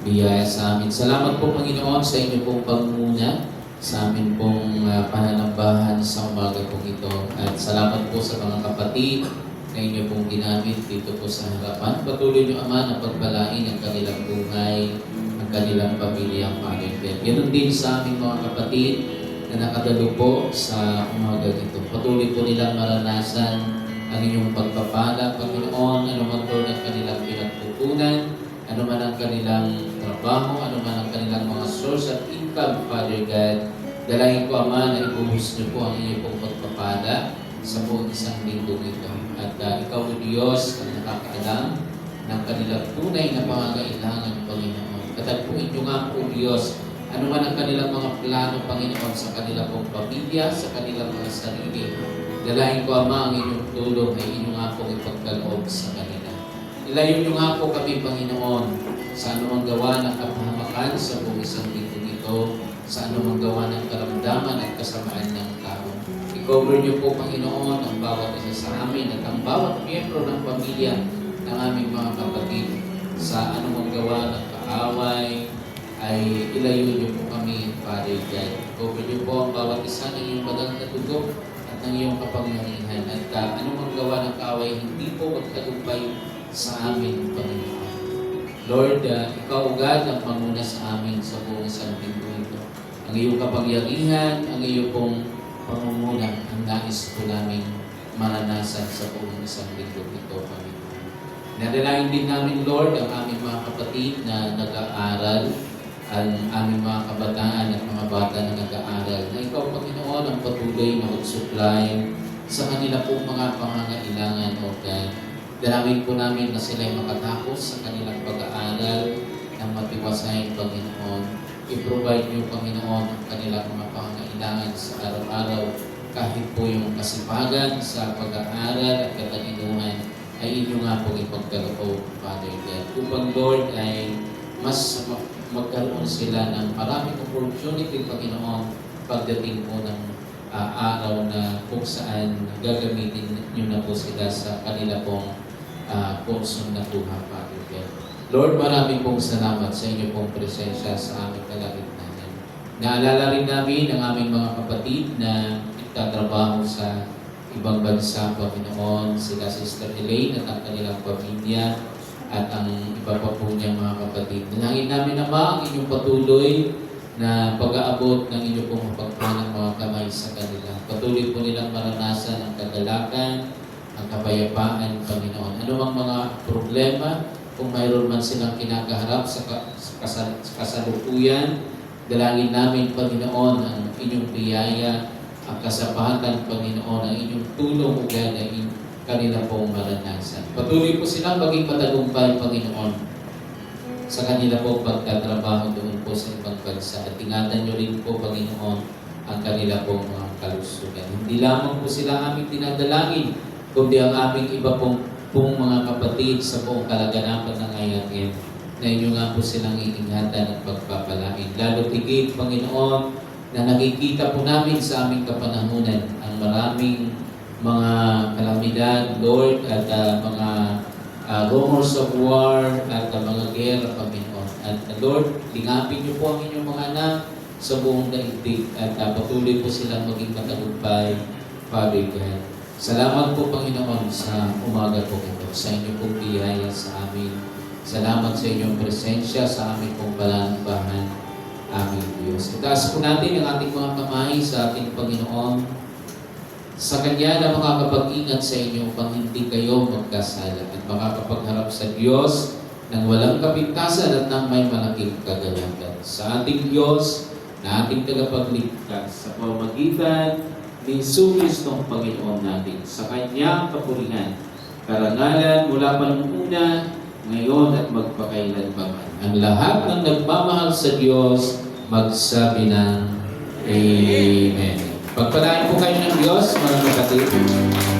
Speaker 4: biyaya sa amin. Salamat po, Panginoon, sa inyo pong pangunguna, sa amin pong pananambahan sa umaga pong ito. At salamat po sa mga kapatid na inyo pong ginamit dito po sa harapan. Patuloy niyo, Ama, na pagpalain ang kanilang buhay, ang kanilang pamilya, Father God. Ganun din sa aming mga kapatid na nakadalo po sa umaga ito. Patuloy po nilang maranasan ang inyong pagpapala, Panginoon, ano man po ang kanilang pinagpupunan, ano man ang kanilang trabaho, ano man ang kanilang mga source at income, Father God. Dalahin ko, Ama, na ibuhos niyo po ang inyong pong pagpapala sa buong isang linggo ito. At ikaw, O Diyos, ang nakakaalam ng kanilang tunay na pangangailangan, Panginoon. Katagpuin niyo nga po, Diyos, ano man ang kanilang mga plano, Panginoon, sa kanilang pong pamilya, sa kanilang mga sarili. Dalahin ko, Ama, ang inyong tulong ay inyong nga pong ipagkaloob sa kanila. Ilayo niyo nga po kami, Panginoon, sa anumang gawa ng kapahamakan sa buong isang linggo ito, sa anumang gawa ng karamdaman at kasamaan ng tao. I-cover niyo po, Panginoon, ang bawat isa sa amin at ang bawat miyembro ng pamilya ng aming mga kapatid sa anumang gawa ng kaaway, ay ilayo niyo po kami, Father God. I-cover niyo po ang bawat isa ng iyong bagang na dugo at ng iyong kapangyarihan. At anumang gawa ng kaaway, hindi po magtagumpay sa amin, Panginoon. Lord, ikaw, God, ang panguna sa amin sa buong isang linggo ito. Ang iyong kapangyarihan, ang iyong pong pangunguna, ang nais po namin maranasan sa buong isang linggo ito, Panginoon. Nadalain din namin, Lord, ang aming mga kapatid na nag-aaral, ang aming mga kabataan at mga bata na nag-aaral, na ikaw, Panginoon, ang patuloy na mag-supply sa kanila pong mga pangangailangan, O God. Dalangin po namin na sila'y makatapos sa kanilang pag-aaral ng matiwasay, Panginoon. I-provide niyo, Panginoon, ang kanilang mga pangangailangan sa araw-araw, kahit po yung kasipagan sa pag-aaral at katalinuhan ay inyo nga pong ipagkaloob, Father God. Upang, Lord, ay mas magkaroon sila ng maraming opportunity, Panginoon, pagdating po ng araw na kung saan gagamitin niyo na po sila sa kanila pong kursong nakuha, Father God. Lord, maraming pong salamat sa inyo pong presensya sa aming kalagitnaan. Naalala rin namin ang aming mga kapatid na nagtatrabaho sa ibang bansa, Panginoon, sila Sister Elaine at ang kanilang pamilya at ang iba pa po niyang mga kapatid. Dalangin namin, Ama, ang inyong patuloy na pag-aabot ng inyong pong mapagpanang mga kamay sa kanila. Patuloy po nilang maranasan ang kagalakan, ang kapayapaan, Panginoon. Ano mang mga problema, kung mayroon man silang kinakaharap sa kasalukuyan, dalangin namin, Panginoon, ang inyong biyaya, ang kasapatan, Panginoon, ang inyong tulong, ugad na kanila pong maranasan. Patuloy po silang maging matagumpay, Panginoon, sa kanila po pagtatrabaho doon po sa ibang bansa. At ingatan nyo rin po, Panginoon, ang kanila pong mga kalusugan. Hindi lamang po sila aming dinadalangin, kundi ang aming iba pong mga kapatid sa buong kalaganapan ng IRM, na inyo nga po silang iingatan at pagpapalain. Lalo tigit, Panginoon, na nakikita po namin sa aming kapanahunan ang maraming mga kalamidad, Lord, at mga rumors of war at mga gera, Panginoon. At Lord, lingapin niyo po ang inyong mga anak sa buong daigdig at patuloy po silang maging matagumpay, Father God. Salamat po, Panginoon, sa umaga po ito, sa inyong pong biyaya sa amin. Salamat sa inyong presensya sa aming pong palanbahan, aming Diyos. Itaas po natin ang ating mga kamay sa ating Panginoon, sa Kanya na makakapag-ingat sa inyo upang hindi kayo magkasala at makakapagharap sa Diyos ng walang kapintasan at ng may malaking kagalakan. Sa ating Diyos na ating tagapagligtas sa pamamagitan ni Hesus Kristong Panginoon natin. Sa Kanyang kapurihan, karangalan mula pa ng una, ngayon at magpakailanman. Ang lahat ng nagmamahal sa Diyos, magsabi ng Amen. Pagpalain po kayo ng Diyos, mga kapatid.